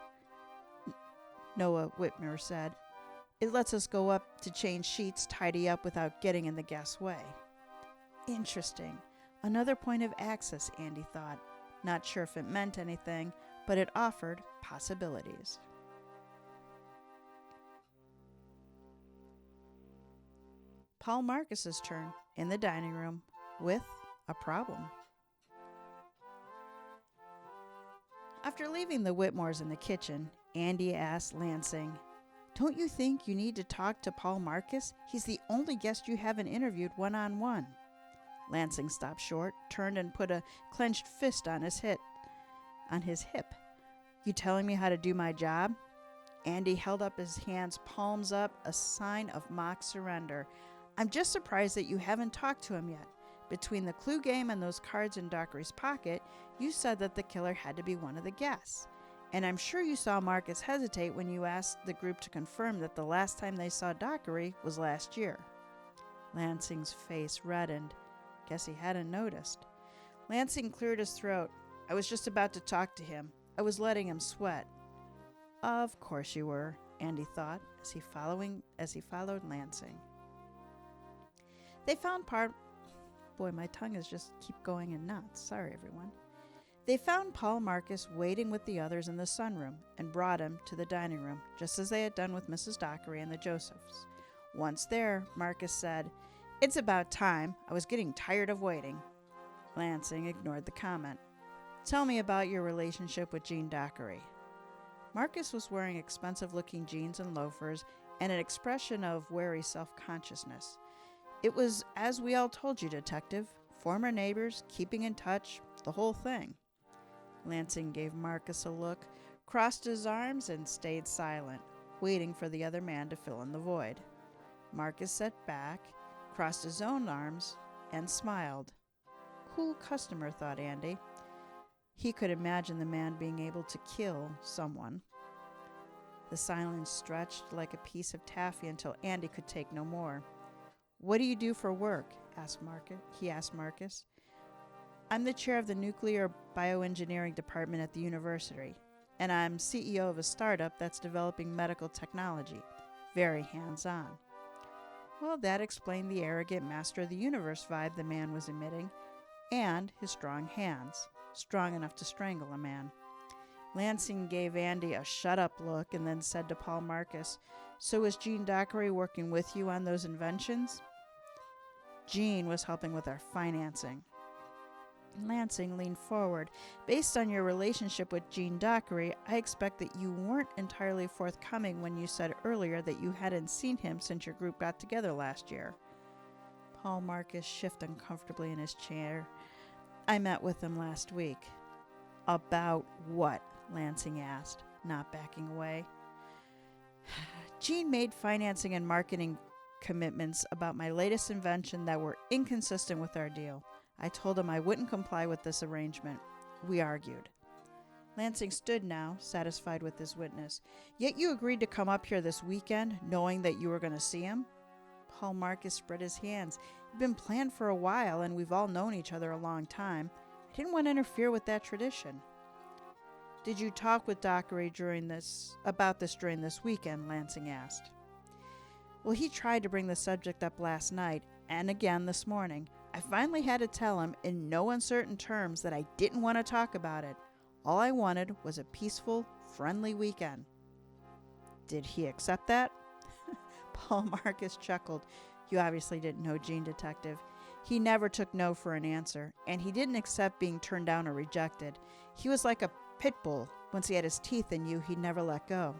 Noah Whitmore said. It lets us go up to change sheets, tidy up without getting in the guest's way. Interesting. Another point of access, Andy thought. Not sure if it meant anything, but it offered possibilities. Paul Marcus's turn in the dining room with a problem. After leaving the Whitmores in the kitchen, Andy asked Lansing, Don't you think you need to talk to Paul Marcus? He's the only guest you haven't interviewed one-on-one. Lansing stopped short, turned and put a clenched fist on his hip. You telling me how to do my job? Andy held up his hands, palms up, a sign of mock surrender. I'm just surprised that you haven't talked to him yet. Between the clue game and those cards in Dockery's pocket, you said that the killer had to be one of the guests. And I'm sure you saw Marcus hesitate when you asked the group to confirm that the last time they saw Dockery was last year. Lansing's face reddened. Guess he hadn't noticed. Lansing cleared his throat. I was just about to talk to him. I was letting him sweat. Of course you were, Andy thought, as he followed Lansing. They found Boy, my tongue is just keep going in knots. Sorry, everyone. They found Paul Marcus waiting with the others in the sunroom and brought him to the dining room, just as they had done with Mrs. Dockery and the Josephs. Once there, Marcus said, It's about time. I was getting tired of waiting. Lansing ignored the comment. Tell me about your relationship with Jean Dockery. Marcus was wearing expensive-looking jeans and loafers and an expression of wary self-consciousness. It was as we all told you, Detective. Former neighbors, keeping in touch, the whole thing. Lansing gave Marcus a look, crossed his arms, and stayed silent, waiting for the other man to fill in the void. Marcus sat back, crossed his own arms, and smiled. Cool customer, thought Andy. He could imagine the man being able to kill someone. The silence stretched like a piece of taffy until Andy could take no more. What do you do for work? He asked Marcus. I'm the chair of the nuclear bioengineering department at the university, and I'm CEO of a startup that's developing medical technology. Very hands-on. Well, that explained the arrogant master of the universe vibe the man was emitting, and his strong hands, strong enough to strangle a man. Lansing gave Andy a shut-up look and then said to Paul Marcus, So is Jean Dockery working with you on those inventions? Jean was helping with our financing. Lansing leaned forward. Based on your relationship with Jean Dockery, I expect that you weren't entirely forthcoming when you said earlier that you hadn't seen him since your group got together last year. Paul Marcus shifted uncomfortably in his chair. I met with him last week. About what? Lansing asked, not backing away. Jean made financing and marketing commitments about my latest invention that were inconsistent with our deal. I told him I wouldn't comply with this arrangement. We argued. Lansing stood now, satisfied with his witness. Yet you agreed to come up here this weekend, knowing that you were going to see him? Paul Marcus spread his hands. It'd been planned for a while, and we've all known each other a long time. I didn't want to interfere with that tradition. Did you talk with Dockery about this during this weekend? Lansing asked. Well, he tried to bring the subject up last night, and again this morning. I finally had to tell him in no uncertain terms that I didn't want to talk about it. All I wanted was a peaceful, friendly weekend. Did he accept that? Paul Marcus chuckled. You obviously didn't know Jean, Detective. He never took no for an answer, and he didn't accept being turned down or rejected. He was like a pit bull. Once he had his teeth in you, he'd never let go.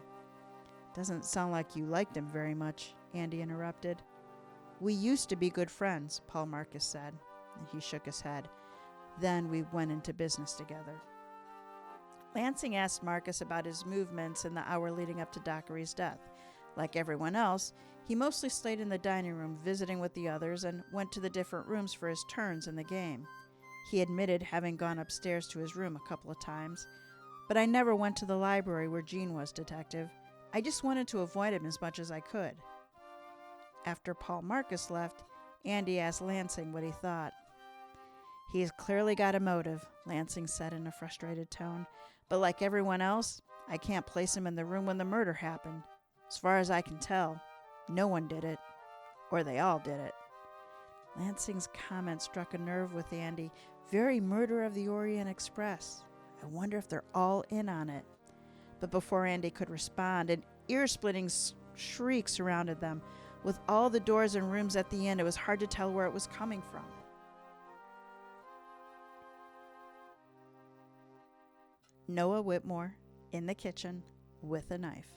Doesn't sound like you liked him very much, Andy interrupted. We used to be good friends, Paul Marcus said. And he shook his head. Then we went into business together. Lansing asked Marcus about his movements in the hour leading up to Dockery's death. Like everyone else, he mostly stayed in the dining room visiting with the others and went to the different rooms for his turns in the game. He admitted having gone upstairs to his room a couple of times. But I never went to the library where Gene was, Detective. I just wanted to avoid him as much as I could. After Paul Marcus left, Andy asked Lansing what he thought. He's clearly got a motive, Lansing said in a frustrated tone. But like everyone else, I can't place him in the room when the murder happened. As far as I can tell, no one did it. Or they all did it. Lansing's comment struck a nerve with Andy. Very Murder of the Orient Express. I wonder if they're all in on it. But before Andy could respond, an ear-splitting shriek surrounded them. With all the doors and rooms at the end, it was hard to tell where it was coming from. Noah Whitmore in the kitchen with a knife.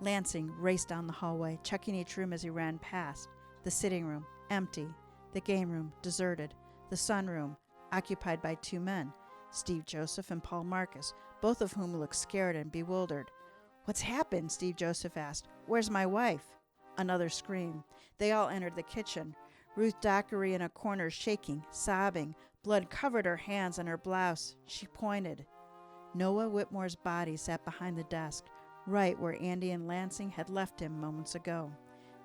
Lansing raced down the hallway, checking each room as he ran past. The sitting room, empty. The game room, deserted. The sunroom, occupied by two men, Steve Joseph and Paul Marcus, both of whom looked scared and bewildered. What's happened? Steve Joseph asked. Where's my wife? Another scream. They all entered the kitchen. Ruth Dockery in a corner, shaking, sobbing. Blood covered her hands and her blouse. She pointed. Noah Whitmore's body sat behind the desk, right where Andy and Lansing had left him moments ago.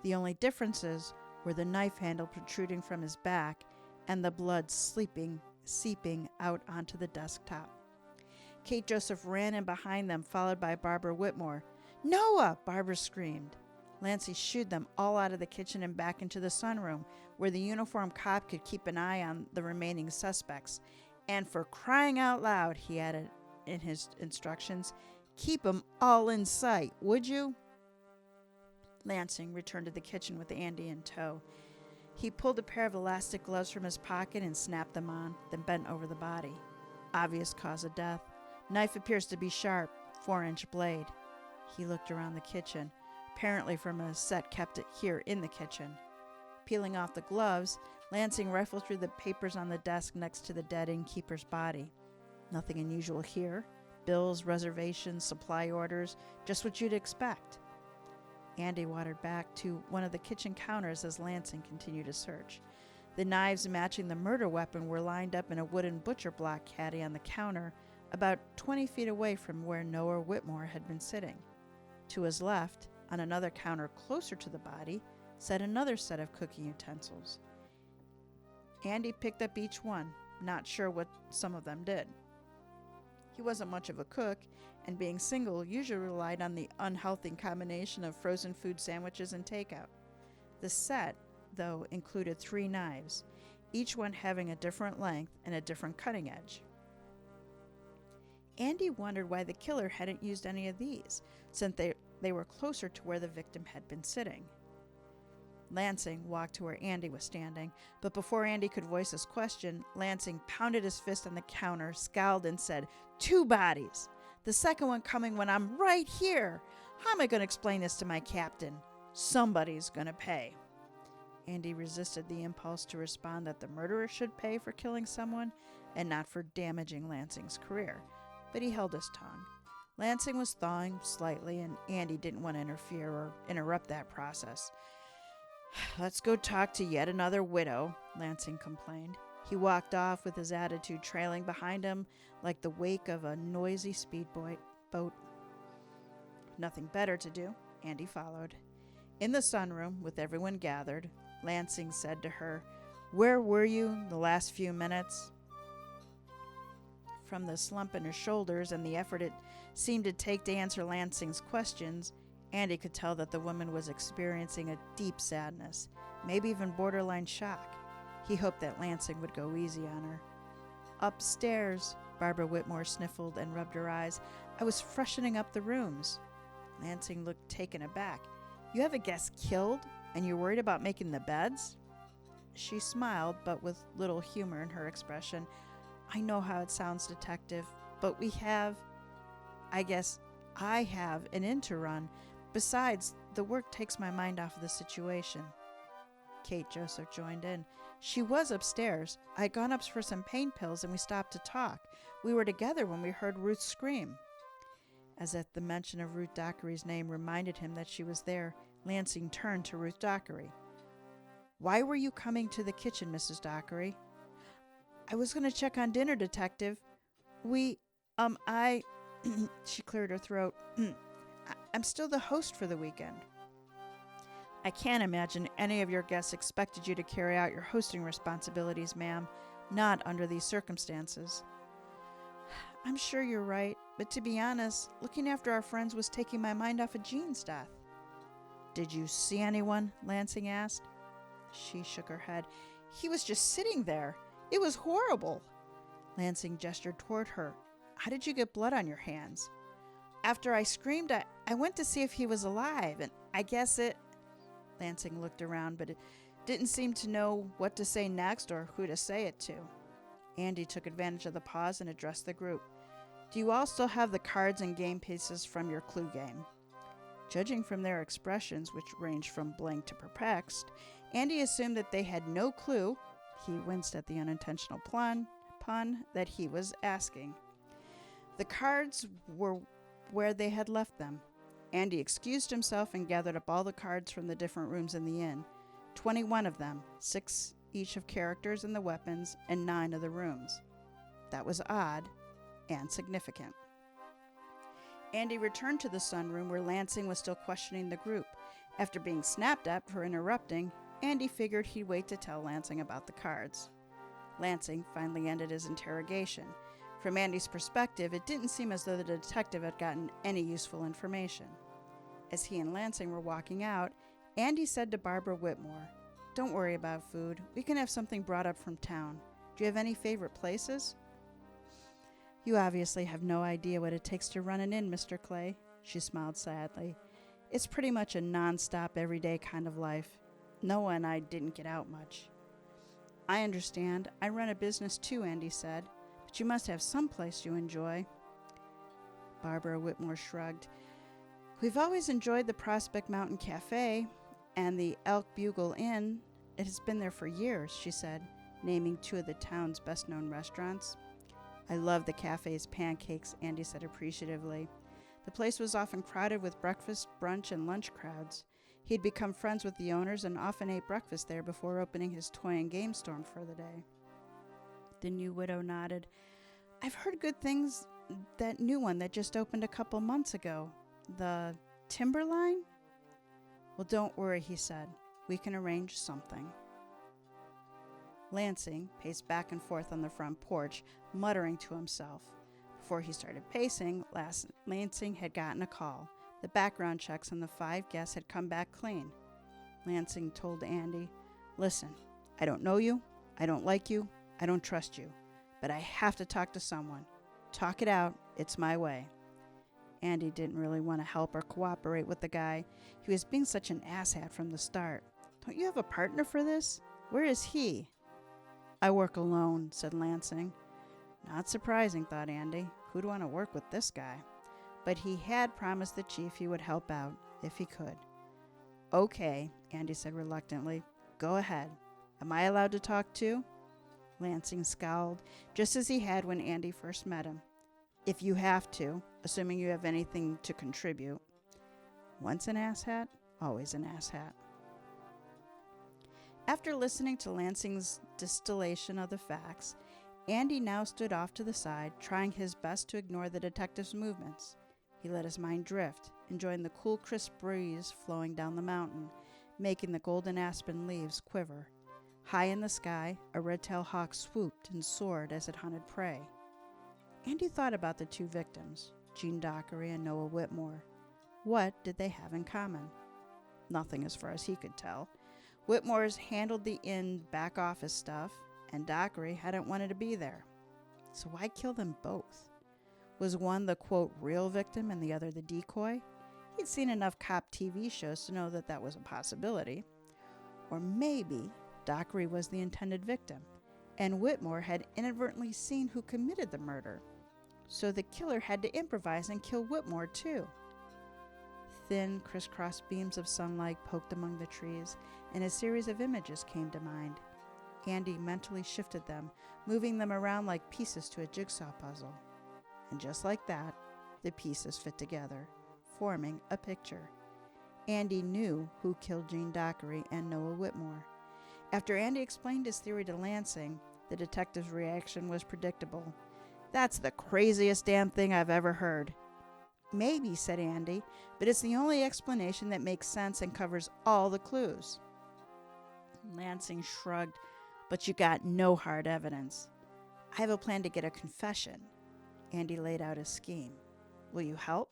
The only differences were the knife handle protruding from his back and the blood seeping out onto the desktop. Kate Joseph ran in behind them, followed by Barbara Whitmore. Noah! Barbara screamed. Lansing shooed them all out of the kitchen and back into the sunroom, where the uniformed cop could keep an eye on the remaining suspects. And for crying out loud, he added in his instructions, keep 'em all in sight, would you? Lansing returned to the kitchen with Andy in tow. He pulled a pair of elastic gloves from his pocket and snapped them on, then bent over the body. Obvious cause of death. Knife appears to be sharp, 4-inch blade. He looked around the kitchen, apparently from a set kept it here in the kitchen. Peeling off the gloves, Lansing rifled through the papers on the desk next to the dead innkeeper's body. Nothing unusual here. Bills, reservations, supply orders, just what you'd expect. Andy wandered back to one of the kitchen counters as Lansing continued to search. The knives matching the murder weapon were lined up in a wooden butcher block caddy on the counter, about 20 feet away from where Noah Whitmore had been sitting. To his left, on another counter closer to the body, sat another set of cooking utensils. Andy picked up each one, not sure what some of them did. He wasn't much of a cook, and being single usually relied on the unhealthy combination of frozen food sandwiches and takeout. The set, though, included 3 knives, each one having a different length and a different cutting edge. Andy wondered why the killer hadn't used any of these, since they were closer to where the victim had been sitting. Lansing walked to where Andy was standing, but before Andy could voice his question, Lansing pounded his fist on the counter, scowled, and said, 2 bodies! The second one coming when I'm right here! How am I going to explain this to my captain? Somebody's going to pay. Andy resisted the impulse to respond that the murderer should pay for killing someone and not for damaging Lansing's career, but he held his tongue. Lansing was thawing slightly, and Andy didn't want to interfere or interrupt that process. Let's go talk to yet another widow, Lansing complained. He walked off with his attitude trailing behind him like the wake of a noisy speedboat. Nothing better to do, Andy followed. In the sunroom, with everyone gathered, Lansing said to her, Where were you the last few minutes? From the slump in her shoulders and the effort it seemed to take to answer Lansing's questions, Andy could tell that the woman was experiencing a deep sadness, maybe even borderline shock. He hoped that Lansing would go easy on her. Upstairs, Barbara Whitmore sniffled and rubbed her eyes. I was freshening up the rooms. Lansing looked taken aback. You have a guest killed, and you're worried about making the beds? She smiled, but with little humor in her expression. I know how it sounds, Detective, but I have an inn to run. Besides, The work takes my mind off of the situation. Kate Joseph joined in. She was upstairs. I had gone up for some pain pills and we stopped to talk. We were together when we heard Ruth scream. As if the mention of Ruth Dockery's name reminded him that she was there, Lansing turned to Ruth Dockery. Why were you coming to the kitchen, Mrs. Dockery? I was going to check on dinner, Detective. I... She cleared her throat. I'm still the host for the weekend. I can't imagine any of your guests expected you to carry out your hosting responsibilities, ma'am. Not under these circumstances. I'm sure you're right, but to be honest, looking after our friends was taking my mind off of Jean's death. Did you see anyone? Lansing asked. She shook her head. He was just sitting there. It was horrible. Lansing gestured toward her. How did you get blood on your hands? After I screamed, I went to see if he was alive, and I guess it... Lansing looked around, but it didn't seem to know what to say next or who to say it to. Andy took advantage of the pause and addressed the group. Do you all still have the cards and game pieces from your clue game? Judging from their expressions, which ranged from blank to perplexed, Andy assumed that they had no clue. He winced at the unintentional pun that he was asking. The cards were where they had left them. Andy excused himself and gathered up all the cards from the different rooms in the inn. 21 of them, 6 each of characters and the weapons, and 9 of the rooms. That was odd and significant. Andy returned to the sunroom where Lansing was still questioning the group. After being snapped at for interrupting, Andy figured he'd wait to tell Lansing about the cards. Lansing finally ended his interrogation. From Andy's perspective, it didn't seem as though the detective had gotten any useful information. As he and Lansing were walking out, Andy said to Barbara Whitmore, Don't worry about food. We can have something brought up from town. Do you have any favorite places? You obviously have no idea what it takes to run an inn, Mr. Clay. She smiled sadly. It's pretty much a non-stop, everyday kind of life. Noah and I didn't get out much. I understand. I run a business too, Andy said. But you must have some place you enjoy. Barbara Whitmore shrugged. We've always enjoyed the Prospect Mountain Cafe and the Elk Bugle Inn. It has been there for years, she said, naming 2 of the town's best-known restaurants. I love the cafe's pancakes, Andy said appreciatively. The place was often crowded with breakfast, brunch, and lunch crowds. He'd become friends with the owners and often ate breakfast there before opening his toy and game store for the day. The new widow nodded. I've heard good things. That new one that just opened a couple months ago. The Timberline? Well, don't worry, he said. We can arrange something. Lansing paced back and forth on the front porch, muttering to himself. Before he started pacing, Lansing had gotten a call. The background checks on the 5 guests had come back clean. Lansing told Andy, Listen, I don't know you, I don't like you, I don't trust you, but I have to talk to someone. Talk it out, it's my way. Andy didn't really want to help or cooperate with the guy. He was being such an asshat from the start. Don't you have a partner for this? Where is he? I work alone, said Lansing. Not surprising, thought Andy. Who'd want to work with this guy? But he had promised the chief he would help out if he could. Okay, Andy said reluctantly. Go ahead. Am I allowed to talk too? Lansing scowled, just as he had when Andy first met him. If you have to, assuming you have anything to contribute. Once an asshat, always an asshat. After listening to Lansing's distillation of the facts, Andy now stood off to the side, trying his best to ignore the detective's movements. He let his mind drift, enjoying the cool, crisp breeze flowing down the mountain, making the golden aspen leaves quiver. High in the sky, a red-tailed hawk swooped and soared as it hunted prey. Andy thought about the 2 victims, Jean Dockery and Noah Whitmore. What did they have in common? Nothing as far as he could tell. Whitmore's handled the inn back office stuff, and Dockery hadn't wanted to be there. So why kill them both? Was one the, quote, real victim and the other the decoy? He'd seen enough cop TV shows to know that that was a possibility. Or maybe Dockery was the intended victim, and Whitmore had inadvertently seen who committed the murder. So the killer had to improvise and kill Whitmore, too. Thin, crisscross beams of sunlight poked among the trees, and a series of images came to mind. Andy mentally shifted them, moving them around like pieces to a jigsaw puzzle. And just like that, the pieces fit together, forming a picture. Andy knew who killed Gene Dockery and Noah Whitmore. After Andy explained his theory to Lansing, the detective's reaction was predictable. "That's the craziest damn thing I've ever heard." "Maybe," said Andy, "but it's the only explanation that makes sense and covers all the clues." Lansing shrugged. "But you got no hard evidence." "I have a plan to get a confession." Andy laid out his scheme. "Will you help?"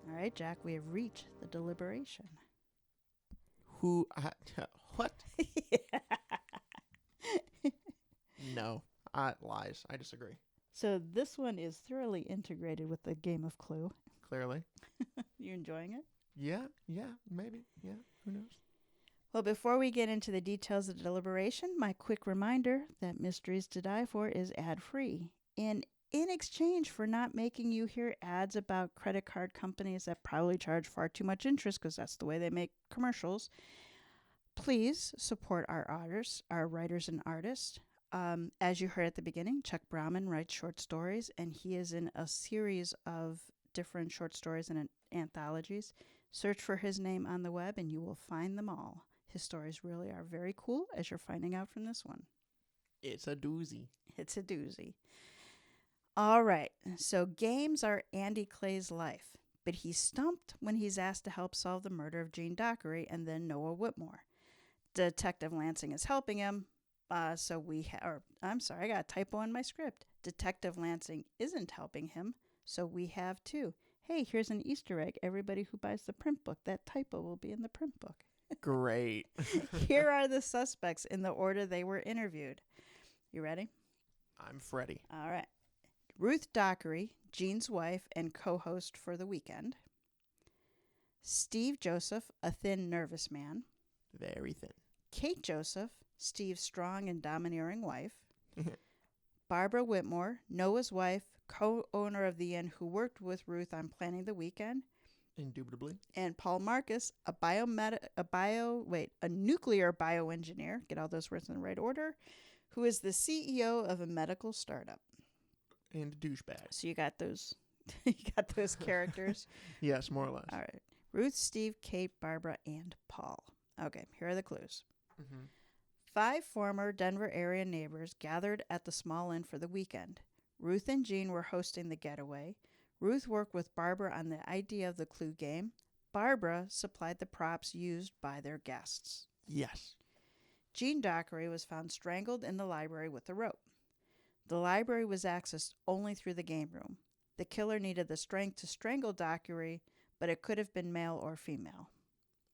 All right, Jack, we have reached the deliberation. What? No. Lies. I disagree. So this one is thoroughly integrated with the game of Clue. Clearly. You enjoying it? Yeah, maybe. Yeah, who knows? Well, before we get into the details of the deliberation, my quick reminder that Mysteries to Die For is ad-free. In exchange for not making you hear ads about credit card companies that probably charge far too much interest, because that's the way they make commercials, please support our writers and artists. As you heard at the beginning, Chuck Brahman writes short stories, and he is in a series of different short stories and anthologies. Search for his name on the web, and you will find them all. His stories really are very cool, as you're finding out from this one. It's a doozy. It's a doozy. All right, so games are Andy Clay's life, but he's stumped when he's asked to help solve the murder of Gene Dockery and then Noah Whitmore. Detective Lansing is helping him. I got a typo in my script. Detective Lansing isn't helping him, so we have two. Hey, here's an Easter egg. Everybody who buys the print book, that typo will be in the print book. Great. Here are the suspects in the order they were interviewed. You ready? I'm Freddy. All right. Ruth Dockery, Gene's wife and co-host for The Weekend. Steve Joseph, a thin, nervous man. Very thin. Kate Joseph, Steve's strong and domineering wife. Barbara Whitmore, Noah's wife, co-owner of the inn who worked with Ruth on planning The Weekend. Indubitably. And Paul Marcus, a nuclear bioengineer, get all those words in the right order, who is the CEO of a medical startup. And a douchebag. So you got those characters? Yes, more or less. All right. Ruth, Steve, Kate, Barbara, and Paul. Okay, here are the clues. Mm-hmm. 5 former Denver area neighbors gathered at the small inn for The Weekend. Ruth and Gene were hosting the getaway. Ruth worked with Barbara on the idea of the clue game. Barbara supplied the props used by their guests. Yes. Gene Dockery was found strangled in the library with a rope. The library was accessed only through the game room. The killer needed the strength to strangle Dockery, but it could have been male or female.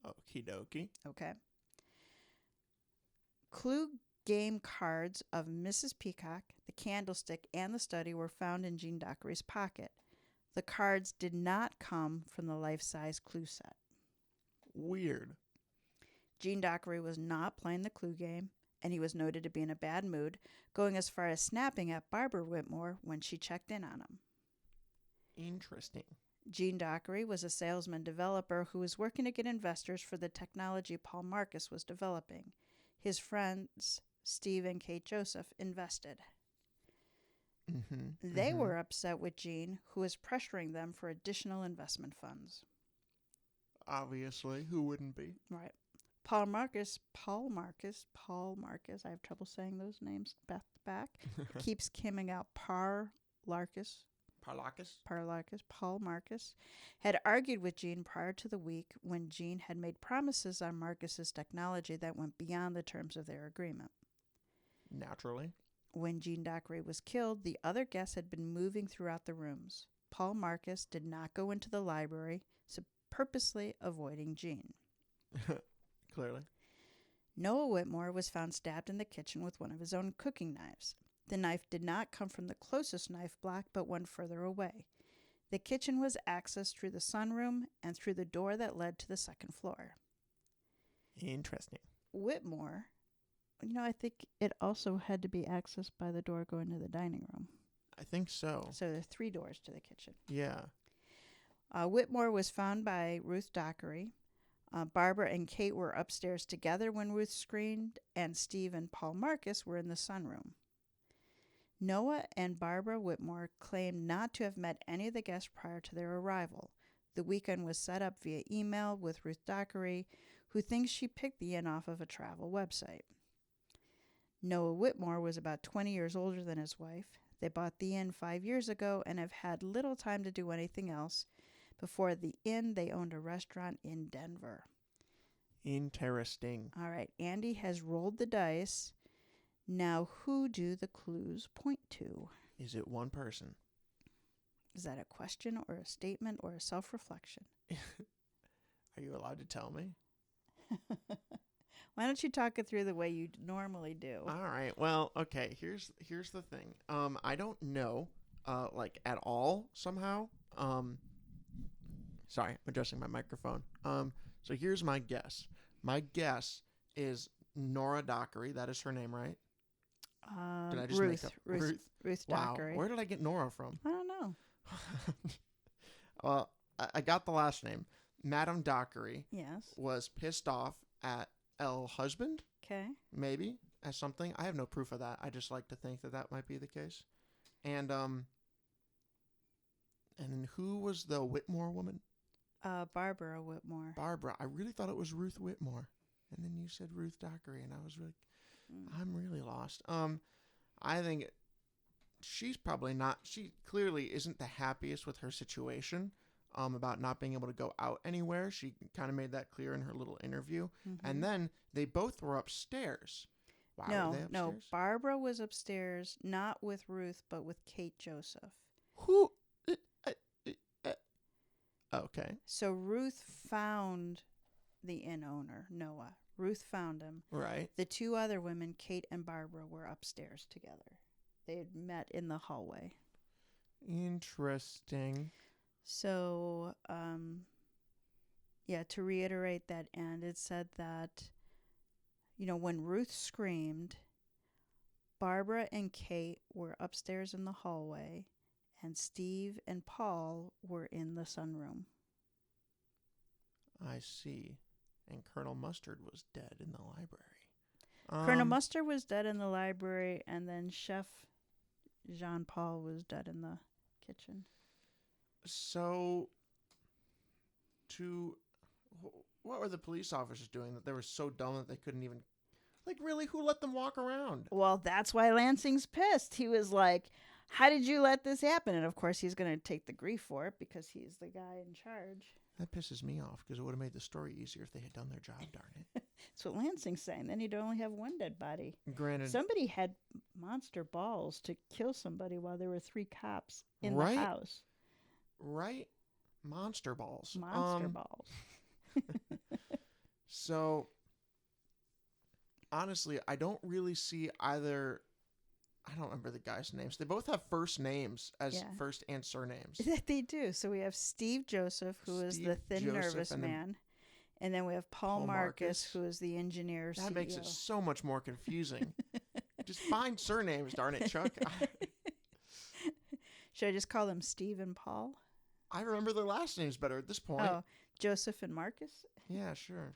Okie dokie. Okay. Clue game cards of Mrs. Peacock, the candlestick, and the study were found in Gene Dockery's pocket. The cards did not come from the life-size clue set. Weird. Gene Dockery was not playing the clue game, and he was noted to be in a bad mood, going as far as snapping at Barbara Whitmore when she checked in on him. Interesting. Gene Dockery was a salesman developer who was working to get investors for the technology Paul Marcus was developing. His friends, Steve and Kate Joseph, invested. They were upset with Gene, who was pressuring them for additional investment funds. Obviously, who wouldn't be? Right. Paul Marcus, I have trouble saying those names back to back. Keeps coming out. Paul Marcus, had argued with Gene prior to the week when Gene had made promises on Marcus's technology that went beyond the terms of their agreement. Naturally. When Gene Dockery was killed, the other guests had been moving throughout the rooms. Paul Marcus did not go into the library, so purposely avoiding Gene. Clearly. Noah Whitmore was found stabbed in the kitchen with one of his own cooking knives. The knife did not come from the closest knife block, but one further away. The kitchen was accessed through the sunroom and through the door that led to the second floor. Interesting. Whitmore, I think it also had to be accessed by the door going to the dining room. I think so. So there are 3 doors to the kitchen. Yeah. Whitmore was found by Ruth Dockery. Barbara and Kate were upstairs together when Ruth screamed, and Steve and Paul Marcus were in the sunroom. Noah and Barbara Whitmore claimed not to have met any of the guests prior to their arrival. The weekend was set up via email with Ruth Dockery, who thinks she picked the inn off of a travel website. Noah Whitmore was about 20 years older than his wife. They bought the inn 5 years ago and have had little time to do anything else. Before the inn, they owned a restaurant in Denver. Interesting. All right, Andy has rolled the dice. Now, who do the clues point to? Is it one person? Is that a question or a statement or a self-reflection? Are you allowed to tell me? Why don't you talk it through the way you normally do? All right. Well, okay. Here's the thing. I don't know, like at all somehow. Sorry, I'm adjusting my microphone. So here's my guess. My guess is Nora Dockery. That is her name, right? Did I just make up Ruth Wow. Dockery. Where did I get Nora from? I don't know. Well, I got the last name. Madame Dockery Yes. was pissed off at El husband, Okay. maybe, as something. I have no proof of that. I just like to think that that might be the case. And then who was the Whitmore woman? Barbara Whitmore. Barbara. I really thought it was Ruth Whitmore. And then you said Ruth Dockery, and I was like, I'm really lost. I think she's probably not. She clearly isn't the happiest with her situation. About not being able to go out anywhere. She kind of made that clear in her little interview. Mm-hmm. And then they both were upstairs. Why were they upstairs? No. Barbara was upstairs, not with Ruth, but with Kate Joseph. Who? Okay. So Ruth found the inn owner, Noah. Ruth found him. Right. The two other women, Kate and Barbara, were upstairs together. They had met in the hallway. Interesting. So, to reiterate that end, it said that, when Ruth screamed, Barbara and Kate were upstairs in the hallway, and Steve and Paul were in the sunroom. I see. And Colonel Mustard was dead in the library. Colonel Mustard was dead in the library, and then Chef Jean-Paul was dead in the kitchen. So, what were the police officers doing that they were so dumb that they couldn't even, really, who let them walk around? Well, that's why Lansing's pissed. He was like, how did you let this happen? And of course, he's going to take the grief for it because he's the guy in charge. That pisses me off because it would have made the story easier if they had done their job, darn it. That's what Lansing's saying. Then you'd only have one dead body. Granted. Somebody had monster balls to kill somebody while there were 3 cops in Right? the house. Right? Monster balls. Monster balls. So, honestly, I don't really see either. I don't remember the guys' names. They both have first names as first and surnames. They do. So we have Steve Joseph, who is the thin, nervous man. And then we have Paul Marcus, who is the engineer. That CEO. makes it so much more confusing. Just find surnames, darn it, Chuck. Should I just call them Steve and Paul? I remember their last names better at this point. Oh, Joseph and Marcus? Yeah, sure.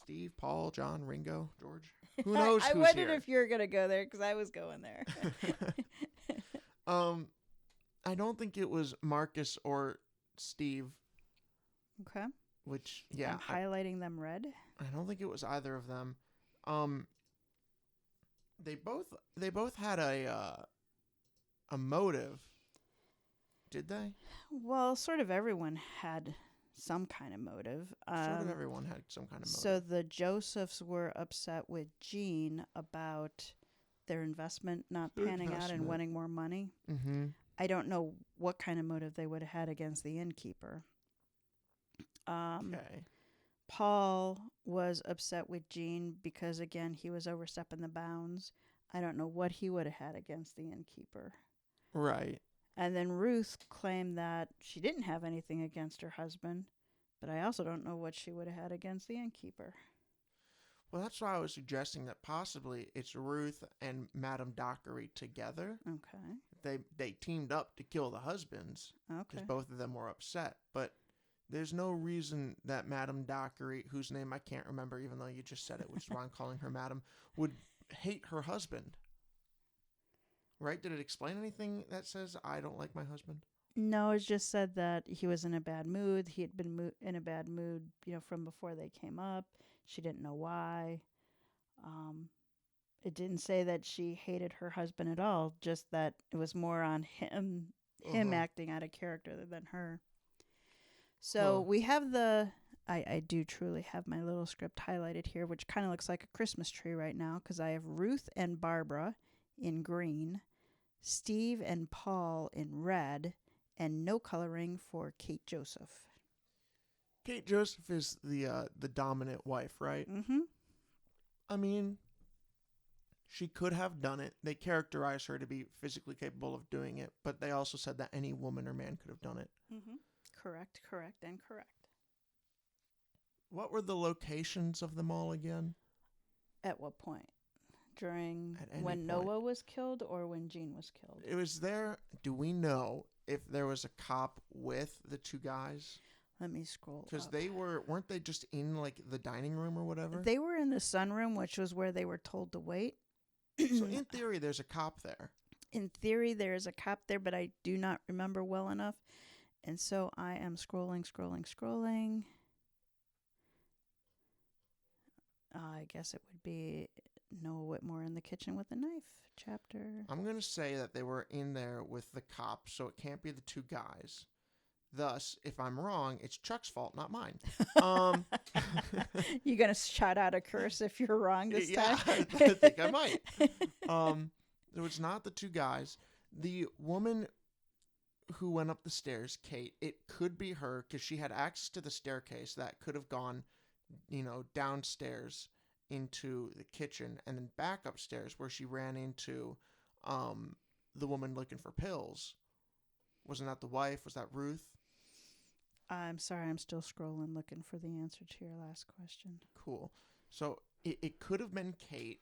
Steve, Paul, John, Ringo, George. Who knows I who's wondered here? if you were going to go there because I was going there. I don't think it was Marcus or Steve. Okay. Which, yeah. I'm highlighting them red. I don't think it was either of them. They both had a motive. Did they? Well, sort of everyone had some kind of motive. Sort of everyone had some kind of motive. So the Josephs were upset with Jean about their investment not panning out and wanting more money. Mm-hmm. I don't know what kind of motive they would have had against the innkeeper. Okay. Paul was upset with Jean because, again, he was overstepping the bounds. I don't know what he would have had against the innkeeper. Right. And then Ruth claimed that she didn't have anything against her husband, but I also don't know what she would have had against the innkeeper. Well, that's why I was suggesting that possibly it's Ruth and Madame Dockery together. Okay. They teamed up to kill the husbands Okay. because both of them were upset. But there's no reason that Madame Dockery, whose name I can't remember, even though you just said it, which is why I'm calling her Madame, would hate her husband. Right? Did it explain anything that says, I don't like my husband? No, it just said that he was in a bad mood. He had been in a bad mood, from before they came up. She didn't know why. It didn't say that she hated her husband at all, just that it was more on him acting out of character than her. So we have I do truly have my little script highlighted here, which kind of looks like a Christmas tree right now, because I have Ruth and Barbara in green, Steve and Paul in red, and no coloring for Kate Joseph. Kate Joseph is the dominant wife, right? Mm-hmm. I mean, she could have done it. They characterize her to be physically capable of doing it, but they also said that any woman or man could have done it. Mm-hmm. Correct. What were the locations of them all again? At what point? During when point. Noah was killed or when Jean was killed? It was there. Do we know if there was a cop with the two guys? Let me scroll. Because weren't they just in like the dining room or whatever? They were in the sunroom, which was where they were told to wait. So in theory, there's a cop there. In theory, there is a cop there, but I do not remember well enough. And so I am scrolling. I guess it would be Noah Whitmore in the kitchen with a knife chapter. I'm going to say that they were in there with the cop, so it can't be the two guys. Thus, if I'm wrong, it's Chuck's fault, not mine. You going to shout out a curse if you're wrong this time? I think I might. So it's not the two guys. The woman who went up the stairs, Kate, it could be her because she had access to the staircase that could have gone, downstairs into the kitchen and then back upstairs where she ran into the woman looking for pills. Wasn't that the wife? Was that Ruth? I'm sorry, I'm still scrolling looking for the answer to your last question. Cool. So it could have been Kate.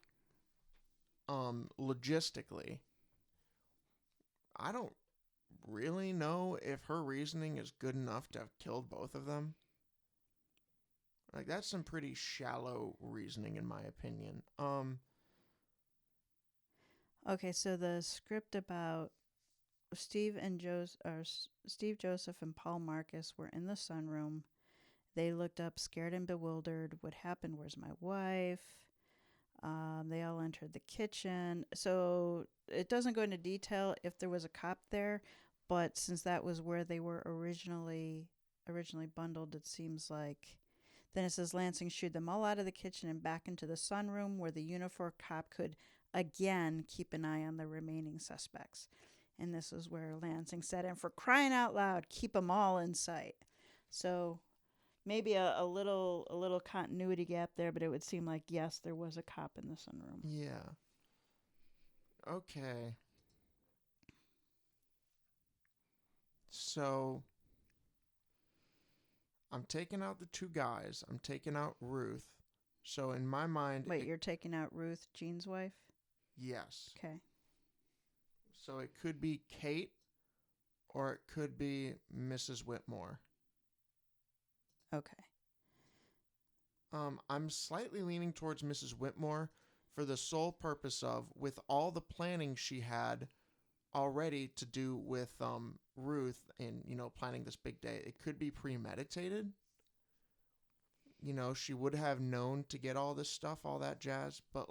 Logistically, I don't really know if her reasoning is good enough to have killed both of them. Like, that's some pretty shallow reasoning, in my opinion. Okay, so the script about Steve, Joseph, and Paul Marcus were in the sunroom. They looked up, scared and bewildered. What happened? Where's my wife? They all entered the kitchen. So it doesn't go into detail if there was a cop there, but since that was where they were originally bundled, it seems like. Then it says Lansing shooed them all out of the kitchen and back into the sunroom where the uniformed cop could again keep an eye on the remaining suspects. And this is where Lansing said, and for crying out loud, keep them all in sight. So maybe a little continuity gap there, but it would seem like, yes, there was a cop in the sunroom. Yeah. Okay. So I'm taking out the two guys. I'm taking out Ruth. So in my mind... Wait, you're taking out Ruth, Jean's wife? Yes. Okay. So it could be Kate or it could be Mrs. Whitmore. Okay. I'm slightly leaning towards Mrs. Whitmore for the sole purpose of, with all the planning she had already to do with Ruth and, planning this big day, it could be premeditated. She would have known to get all this stuff, all that jazz, but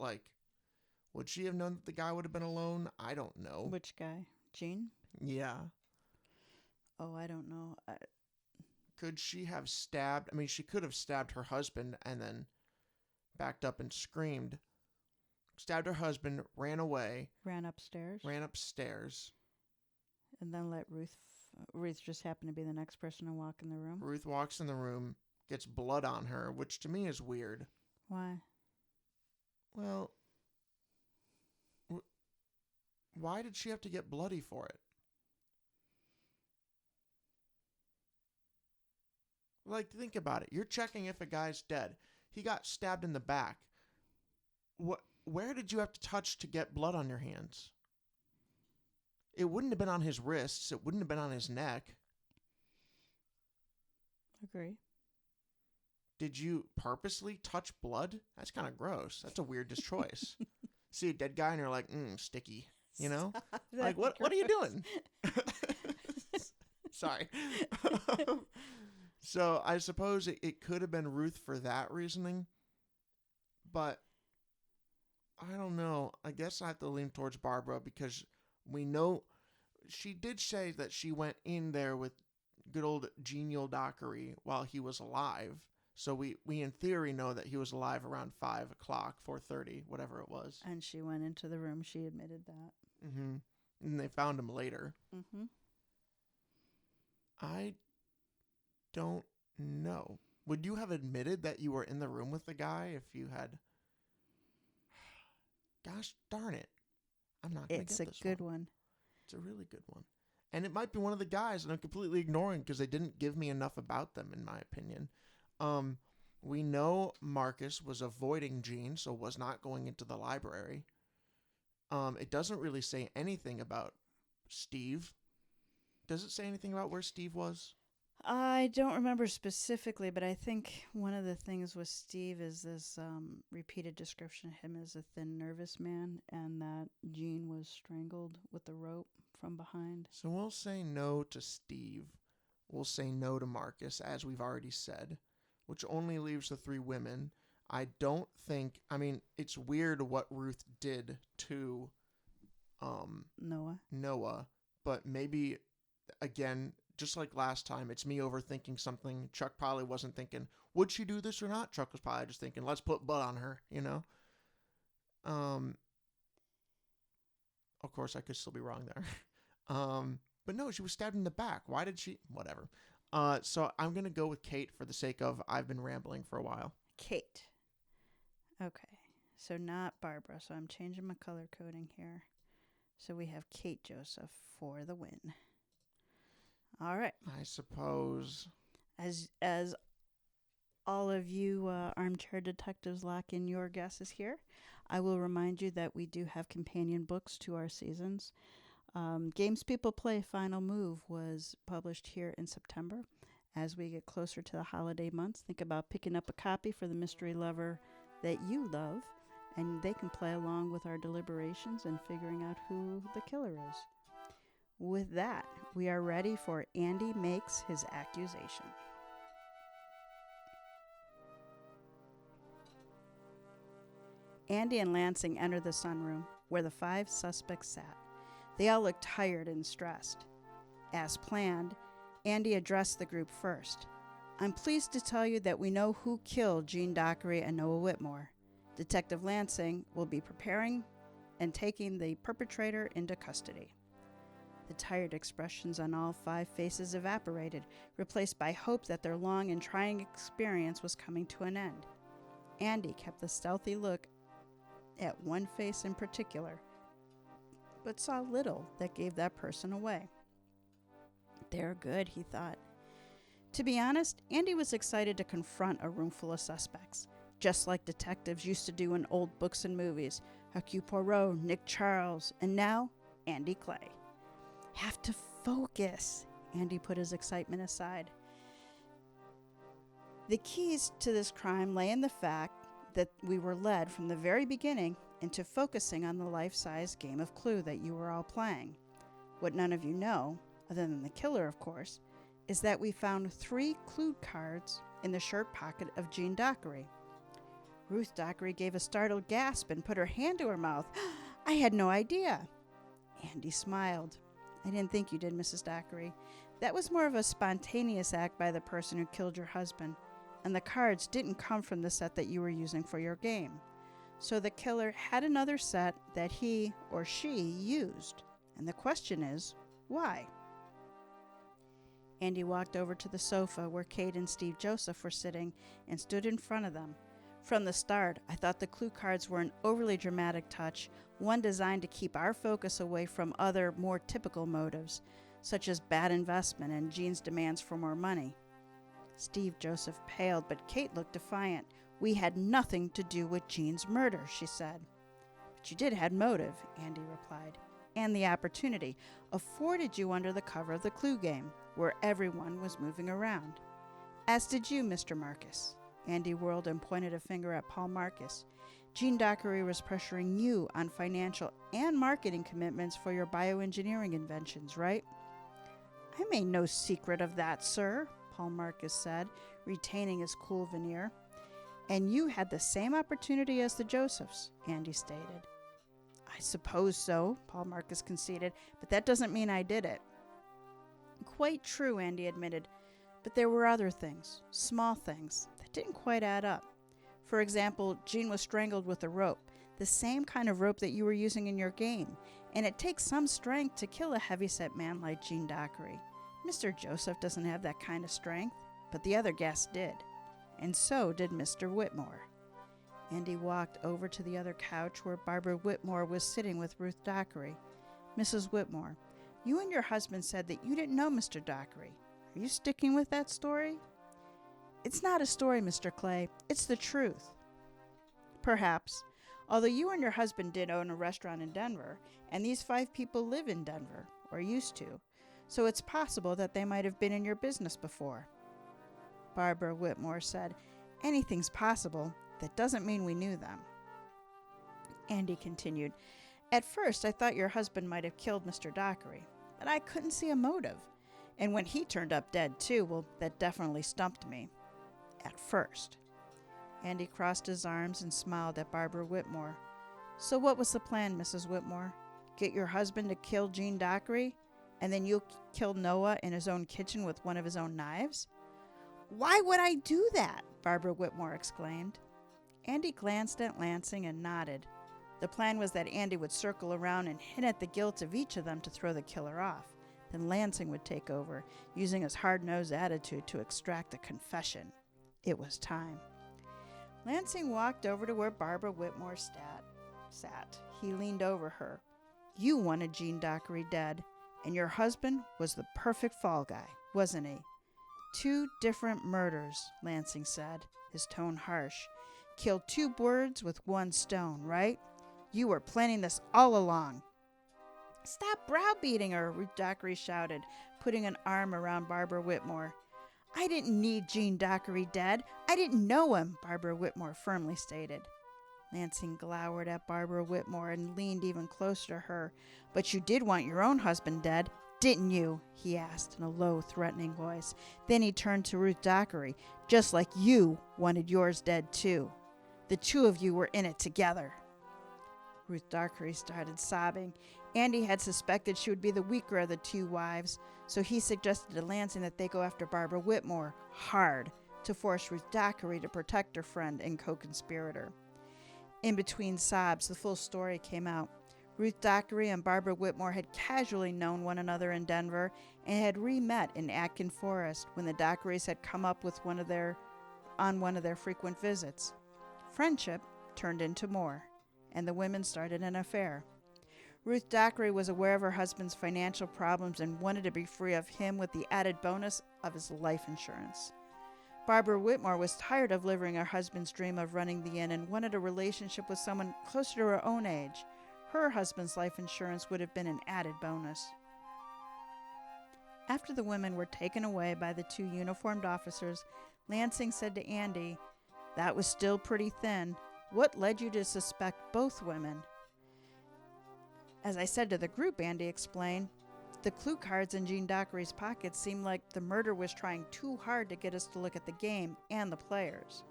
would she have known that the guy would have been alone? I don't know. Which guy? Jean? Yeah. Oh, I don't know. Could she have stabbed? I mean, she could have stabbed her husband and then backed up and screamed. Stabbed her husband, ran away. Ran upstairs. And then let Ruth just happened to be the next person to walk in the room. Ruth walks in the room, gets blood on her, which to me is weird. Why? Well, why did she have to get bloody for it? Think about it. You're checking if a guy's dead. He got stabbed in the back. Where did you have to touch to get blood on your hands? It wouldn't have been on his wrists. It wouldn't have been on his neck. Agree. Did you purposely touch blood? That's kind of gross. That's a weird choice. See a dead guy and you're like, sticky. You know? Like, what are you doing? Sorry. So I suppose it could have been Ruth for that reasoning. But I don't know. I guess I have to lean towards Barbara because we know she did say that she went in there with good old genial Dockery while he was alive. So we in theory know that he was alive around 5 o'clock, 4:30, whatever it was. And she went into the room. She admitted that. Mm-hmm. And they found him later. Mm-hmm. I don't know. Would you have admitted that you were in the room with the guy if you had... Gosh darn it. I'm not going to get this one. It's a good one. It's a really good one. And it might be one of the guys that I'm completely ignoring because they didn't give me enough about them, in my opinion. We know Marcus was avoiding Jean, so was not going into the library. It doesn't really say anything about Steve. Does it say anything about where Steve was? I don't remember specifically, but I think one of the things with Steve is this repeated description of him as a thin, nervous man, and that Jean was strangled with the rope from behind. So we'll say no to Steve. We'll say no to Marcus, as we've already said, which only leaves the 3 women. I don't think... I mean, it's weird what Ruth did to Noah, but maybe, again... Just like last time, it's me overthinking something. Chuck probably wasn't thinking, would she do this or not? Chuck was probably just thinking, let's put blood on her, you know? Of course, I could still be wrong there. But no, she was stabbed in the back. Why did she? Whatever. So I'm going to go with Kate for the sake of I've been rambling for a while. Kate. Okay. So not Barbara. So I'm changing my color coding here. So we have Kate Joseph for the win. All right. I suppose. As all of you armchair detectives lock in your guesses here, I will remind you that we do have companion books to our seasons. Games People Play Final Move was published here in September. As we get closer to the holiday months, think about picking up a copy for the mystery lover that you love, and they can play along with our deliberations and figuring out who the killer is. With that, we are ready for Andy Makes His Accusation. Andy and Lansing enter the sunroom, where the 5 suspects sat. They all looked tired and stressed. As planned, Andy addressed the group first. I'm pleased to tell you that we know who killed Jean Dockery and Noah Whitmore. Detective Lansing will be preparing and taking the perpetrator into custody. The tired expressions on all 5 faces evaporated, replaced by hope that their long and trying experience was coming to an end. Andy kept the stealthy look at one face in particular, but saw little that gave that person away. They're good, he thought. To be honest, Andy was excited to confront a room full of suspects, just like detectives used to do in old books and movies. Hercule Poirot, Nick Charles, and now Andy Clay. Have to focus. Andy put his excitement aside. The keys to this crime lay in the fact that we were led from the very beginning into focusing on the life-size game of Clue that you were all playing. What none of you know, other than the killer of course, is that we found 3 Clue cards in the shirt pocket of Jean Dockery. Ruth Dockery gave a startled gasp and put her hand to her mouth. I had no idea. Andy smiled. I didn't think you did, Mrs. Dockery. That was more of a spontaneous act by the person who killed your husband, and the cards didn't come from the set that you were using for your game. So the killer had another set that he or she used. And the question is, why? Andy walked over to the sofa where Kate and Steve Joseph were sitting and stood in front of them. From the start, I thought the clue cards were an overly dramatic touch, one designed to keep our focus away from other, more typical motives, such as bad investment and Jean's demands for more money. Steve Joseph paled, but Kate looked defiant. "We had nothing to do with Jean's murder," she said. "But you did have motive," Andy replied, "and the opportunity afforded you under the cover of the Clue game, where everyone was moving around. As did you, Mr. Marcus." Andy whirled and pointed a finger at Paul Marcus. "Jean Dockery was pressuring you on financial and marketing commitments for your bioengineering inventions, right?" "I made no secret of that, sir," Paul Marcus said, retaining his cool veneer. "And you had the same opportunity as the Josephs," Andy stated. "I suppose so," Paul Marcus conceded, "but that doesn't mean I did it." "Quite true," Andy admitted, "but there were other things, small things, that didn't quite add up. For example, Jean was strangled with a rope, the same kind of rope that you were using in your game, and it takes some strength to kill a heavyset man like Jean Dockery. Mr. Joseph doesn't have that kind of strength, but the other guests did. And so did Mr. Whitmore." Andy walked over to the other couch where Barbara Whitmore was sitting with Ruth Dockery. "Mrs. Whitmore, you and your husband said that you didn't know Mr. Dockery. Are you sticking with that story?" "It's not a story, Mr. Clay. It's the truth." "Perhaps. Although you and your husband did own a restaurant in Denver, and these 5 people live in Denver, or used to, so it's possible that they might have been in your business before." Barbara Whitmore said, "Anything's possible. That doesn't mean we knew them." Andy continued, "At first I thought your husband might have killed Mr. Dockery, but I couldn't see a motive. And when he turned up dead too, well, that definitely stumped me. At first." Andy crossed his arms and smiled at Barbara Whitmore. "So what was the plan, Mrs. Whitmore? Get your husband to kill Jean Dockery, and then you kill Noah in his own kitchen with one of his own knives?" "Why would I do that?" Barbara Whitmore exclaimed. Andy glanced at Lansing and nodded. The plan was that Andy would circle around and hint at the guilt of each of them to throw the killer off. Then Lansing would take over, using his hard-nosed attitude to extract a confession. It was time. Lansing walked over to where Barbara Whitmore sat. He leaned over her. "You wanted Jean Dockery dead, and your husband was the perfect fall guy, wasn't he?" "2 different murders," Lansing said, his tone harsh. "Killed 2 birds with 1 stone, right? You were planning this all along." "Stop browbeating her," Ruth Dockery shouted, putting an arm around Barbara Whitmore. "I didn't need Jean Dockery dead. I didn't know him," Barbara Whitmore firmly stated. Lansing glowered at Barbara Whitmore and leaned even closer to her. "But you did want your own husband dead, didn't you?" he asked in a low, threatening voice. Then he turned to Ruth Dockery. "Just like you wanted yours dead too. The 2 of you were in it together." Ruth Dockery started sobbing. Andy had suspected she would be the weaker of the 2 wives, so he suggested to Lansing that they go after Barbara Whitmore hard to force Ruth Dockery to protect her friend and co-conspirator. In between sobs, the full story came out. Ruth Dockery and Barbara Whitmore had casually known one another in Denver and had re-met in Atkin Forest when the Dockerys had come up with one of their frequent visits. Friendship turned into more, and the women started an affair. Ruth Dockery was aware of her husband's financial problems and wanted to be free of him with the added bonus of his life insurance. Barbara Whitmore was tired of living her husband's dream of running the inn and wanted a relationship with someone closer to her own age. Her husband's life insurance would have been an added bonus. After the women were taken away by the 2 uniformed officers, Lansing said to Andy, "That was still pretty thin. What led you to suspect both women?" "As I said to the group," Andy explained, "the clue cards in Jean Dockery's pockets seemed like the murder was trying too hard to get us to look at the game and the players.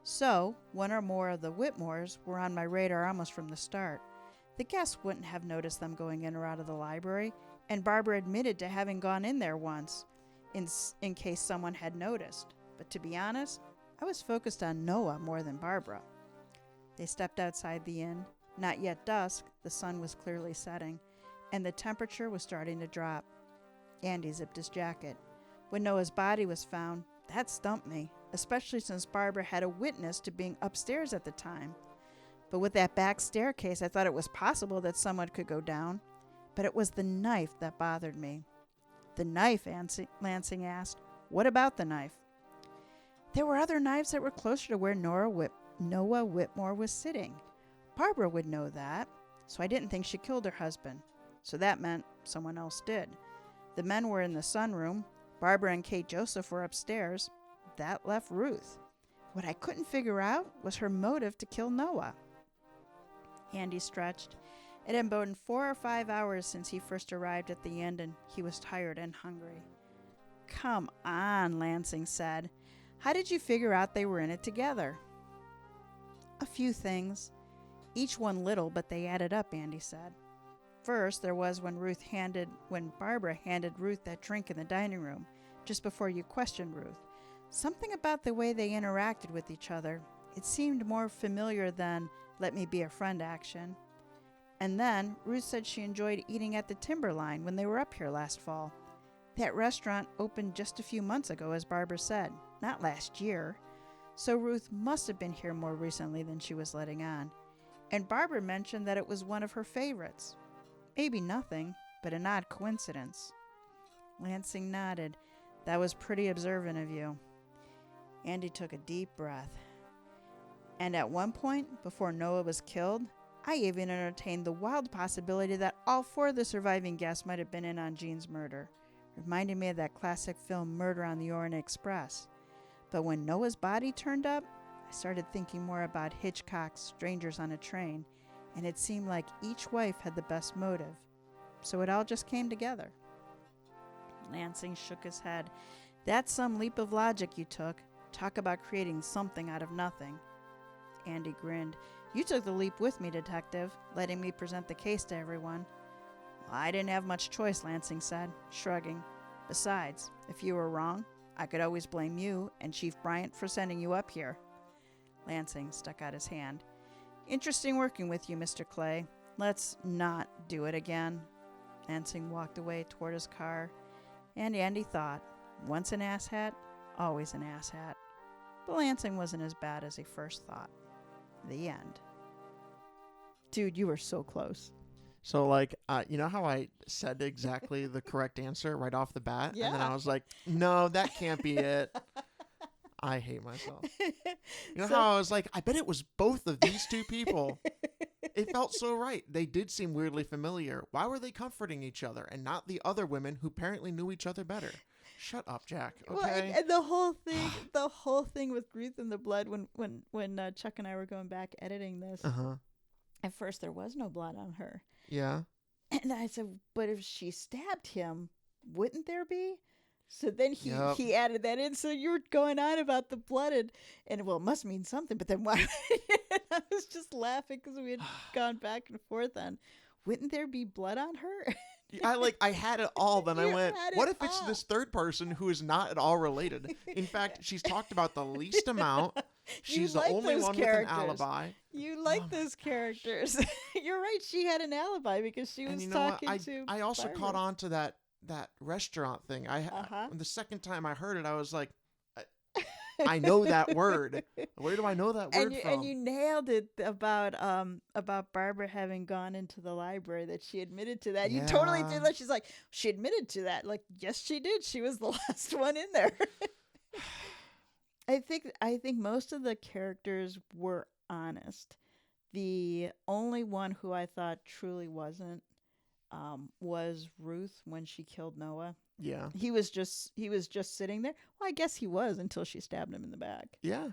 So, one or more of the Whitmores were on my radar almost from the start. The guests wouldn't have noticed them going in or out of the library, and Barbara admitted to having gone in there once, in case someone had noticed. But to be honest, I was focused on Noah more than Barbara." They stepped outside the inn. Not yet dusk, the sun was clearly setting, and the temperature was starting to drop. Andy zipped his jacket. When Noah's body was found, that stumped me, especially since Barbara had a witness to being upstairs at the time. But with that back staircase, I thought it was possible that someone could go down. But it was the knife that bothered me. "The knife?" Lansing asked. "What about the knife?" There were other knives that were closer to where Noah Whitmore was sitting. Barbara would know that, so I didn't think she killed her husband. So that meant someone else did. The men were in the sunroom. Barbara and Kate Joseph were upstairs. That left Ruth. What I couldn't figure out was her motive to kill Noah. Andy stretched. It had been 4 or 5 hours since he first arrived at the inn, and he was tired and hungry. Come on, Lansing said. How did you figure out they were in it together? A few things. Each one little, but they added up, Andy said. First, there was when Barbara handed Ruth that drink in the dining room, just before you questioned Ruth. Something about the way they interacted with each other. It seemed more familiar than let me be a friend action. And then, Ruth said she enjoyed eating at the Timberline when they were up here last fall. That restaurant opened just a few months ago, as Barbara said, not last year. So Ruth must have been here more recently than she was letting on. And Barbara mentioned that it was one of her favorites. Maybe nothing, but an odd coincidence. Lansing nodded. That was pretty observant of you. Andy took a deep breath. And at one point, before Noah was killed, I even entertained the wild possibility that all 4 of the surviving guests might have been in on Jean's murder. Reminded me of that classic film Murder on the Orient Express. But when Noah's body turned up, I started thinking more about Hitchcock's Strangers on a Train, and it seemed like each wife had the best motive. So it all just came together. Lansing shook his head. That's some leap of logic you took. Talk about creating something out of nothing. Andy grinned. You took the leap with me, detective, letting me present the case to everyone. Well, I didn't have much choice, Lansing said, shrugging. Besides, if you were wrong, I could always blame you and Chief Bryant for sending you up here. Lansing stuck out his hand. Interesting working with you, Mr. Clay. Let's not do it again. Lansing walked away toward his car, and Andy thought, once an asshat, always an asshat. But Lansing wasn't as bad as he first thought. The end. Dude, you were so close. So, like, you know how I said exactly the correct answer right off the bat? Yeah. And then I was like, no, that can't be it. I hate myself. You know how I was like, I bet it was both of these two people. It felt so right. They did seem weirdly familiar. Why were they comforting each other and not the other women who apparently knew each other better? Shut up, Jack. Okay. Well, and the whole thing with Ruth and the blood when Chuck and I were going back editing this. At first, there was no blood on her. Yeah. And I said, but if she stabbed him, wouldn't there be? So then he added that in. So you were going on about the blood and well, it must mean something. But then why? I was just laughing because we had gone back and forth on, wouldn't there be blood on her? I had it all. Then I went, what if it's all. this third person who is not at all related? In fact, she's talked about the least amount. She's the only one with an alibi. You like those characters. You're right. She had an alibi because she was talking to I also Barbara. caught on to that restaurant thing. The second time I heard it, I was like, I know that word. Where do I know that word from? And you nailed it about Barbara having gone into the library, that she admitted to that. Yeah. You totally did that. She's like, she admitted to that. Like, yes, she did. She was the last one in there. I think most of the characters were honest. The only one who I thought truly wasn't was Ruth when she killed Noah. Yeah. He was just sitting there. Well, I guess he was until she stabbed him in the back. Yeah.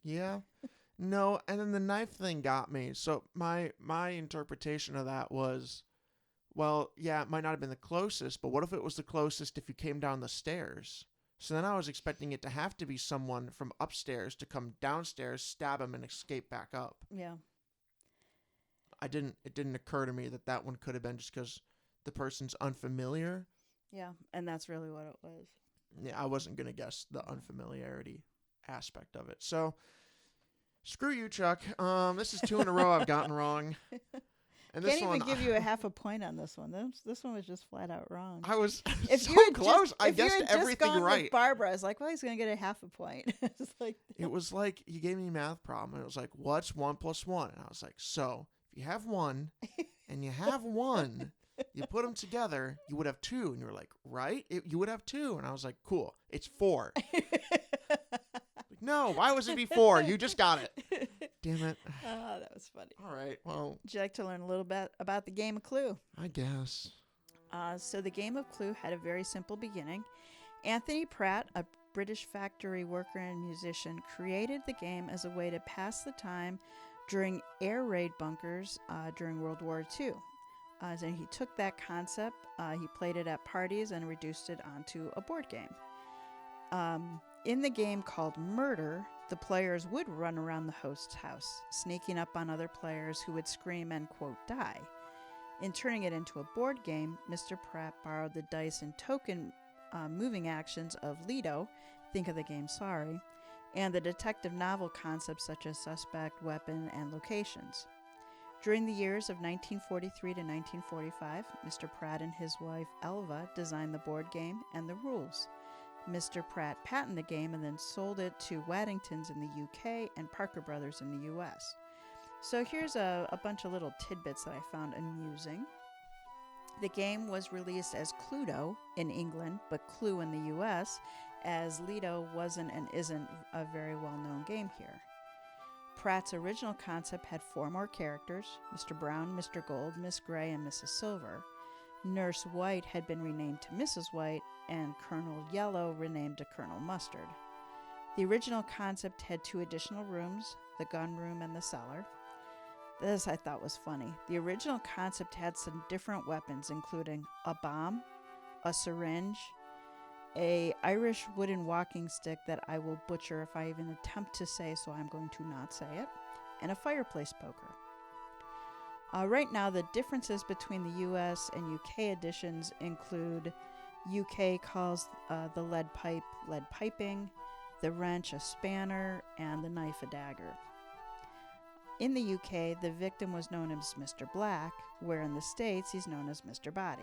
Yeah. No, and then the knife thing got me. So my interpretation of that was, well, yeah, it might not have been the closest, but what if it was the closest if you came down the stairs? So then I was expecting it to have to be someone from upstairs to come downstairs, stab him, and escape back up. Yeah. It didn't occur to me that one could have been just because the person's unfamiliar. Yeah, and that's really what it was. Yeah, I wasn't going to guess the unfamiliarity aspect of it. So, screw you, Chuck. This is 2 in a row I've gotten wrong. And this Can't even give you a half a point on this one. This one was just flat out wrong. I was if so close. I guessed everything right. With Barbara, I was like, well, he's going to get a half a point. It was like you gave me a math problem. And it was like, what's 1 + 1? And I was like, so if you have 1 and you have 1, you put them together, you would have 2. And you were like, right? You would have 2. And I was like, cool. It's 4. No, why was it before? You just got it. Damn it. Oh, that was funny. All right, well. Would you like to learn a little bit about the game of Clue? I guess. So the game of Clue had a very simple beginning. Anthony Pratt, a British factory worker and musician, created the game as a way to pass the time during air raid bunkers during World War II. So he took that concept, he played it at parties, and reduced it onto a board game. In the game called Murder, the players would run around the host's house, sneaking up on other players who would scream and, quote, die. In turning it into a board game, Mr. Pratt borrowed the dice and token moving actions of Lido, think of the game Sorry, and the detective novel concepts such as suspect, weapon, and locations. During the years of 1943 to 1945, Mr. Pratt and his wife Elva designed the board game and the rules. Mr. Pratt patented the game and then sold it to Waddingtons in the UK and Parker Brothers in the US. So here's a bunch of little tidbits that I found amusing. The game was released as Cluedo in England, but Clue in the US, as Lido wasn't and isn't a very well-known game here. Pratt's original concept had 4 more characters: Mr. Brown, Mr. Gold, Miss Gray, and Mrs. Silver. Nurse White had been renamed to Mrs. White, and Colonel Yellow renamed to Colonel Mustard. The original concept had 2 additional rooms, the gun room and the cellar. This I thought was funny. The original concept had some different weapons, including a bomb, a syringe, a Irish wooden walking stick that I will butcher if I even attempt to say, so I'm going to not say it, and a fireplace poker. Right now, the differences between the US and UK editions include UK calls the lead pipe lead piping, the wrench a spanner, and the knife a dagger. In the UK, the victim was known as Mr. Black, where in the States he's known as Mr. Body.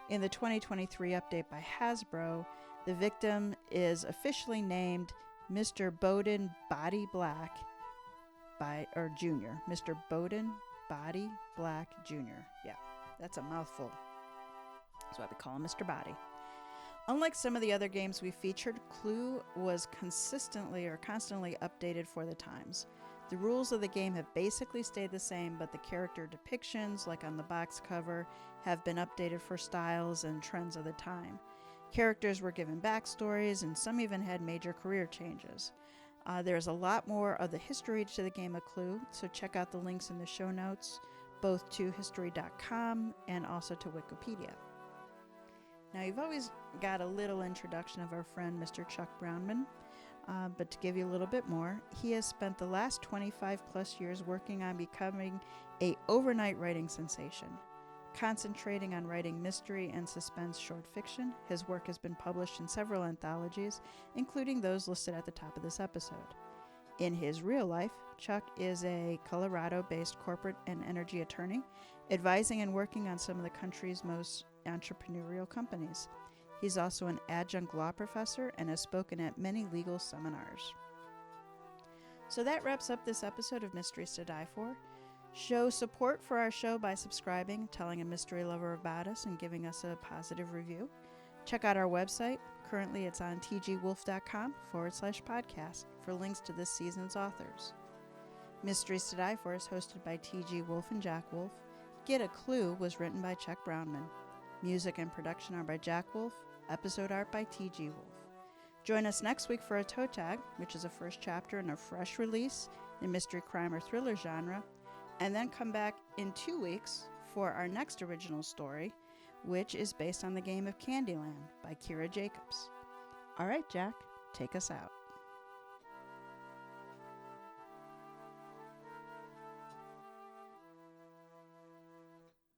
In the 2023 update by Hasbro, the victim is officially named Mr. Bowden Body Black Jr. Mr. Bowden Body Black Jr. Yeah, that's a mouthful. That's why we call him Mr. Body. Unlike some of the other games we featured, Clue was constantly updated for the times. The rules of the game have basically stayed the same, but the character depictions, like on the box cover, have been updated for styles and trends of the time. Characters were given backstories, and some even had major career changes. There's a lot more of the history to the game of Clue, so check out the links in the show notes, both to history.com and also to Wikipedia. Now, you've always got a little introduction of our friend Mr. Chuck Brownman, but to give you a little bit more, he has spent the last 25 plus years working on becoming an overnight writing sensation. Concentrating on writing mystery and suspense short fiction, his work has been published in several anthologies, including those listed at the top of this episode. In his real life, Chuck is a Colorado-based corporate and energy attorney, advising and working on some of the country's most entrepreneurial companies. He's also an adjunct law professor and has spoken at many legal seminars. So that wraps up this episode of Mysteries to Die For. Show support for our show by subscribing, telling a mystery lover about us, and giving us a positive review. Check out our website. Currently, it's on tgwolff.com/podcast for links to this season's authors. Mysteries to Die For is hosted by TG Wolff and Jack Wolff. Get a Clue was written by Chuck Brownman. Music and production are by Jack Wolff. Episode art by TG Wolff. Join us next week for a toe tag, which is a first chapter in a fresh release in mystery, crime, or thriller genre, and then come back in 2 weeks for our next original story, which is based on the game of Candyland by Kira Jacobs. All right, Jack, take us out.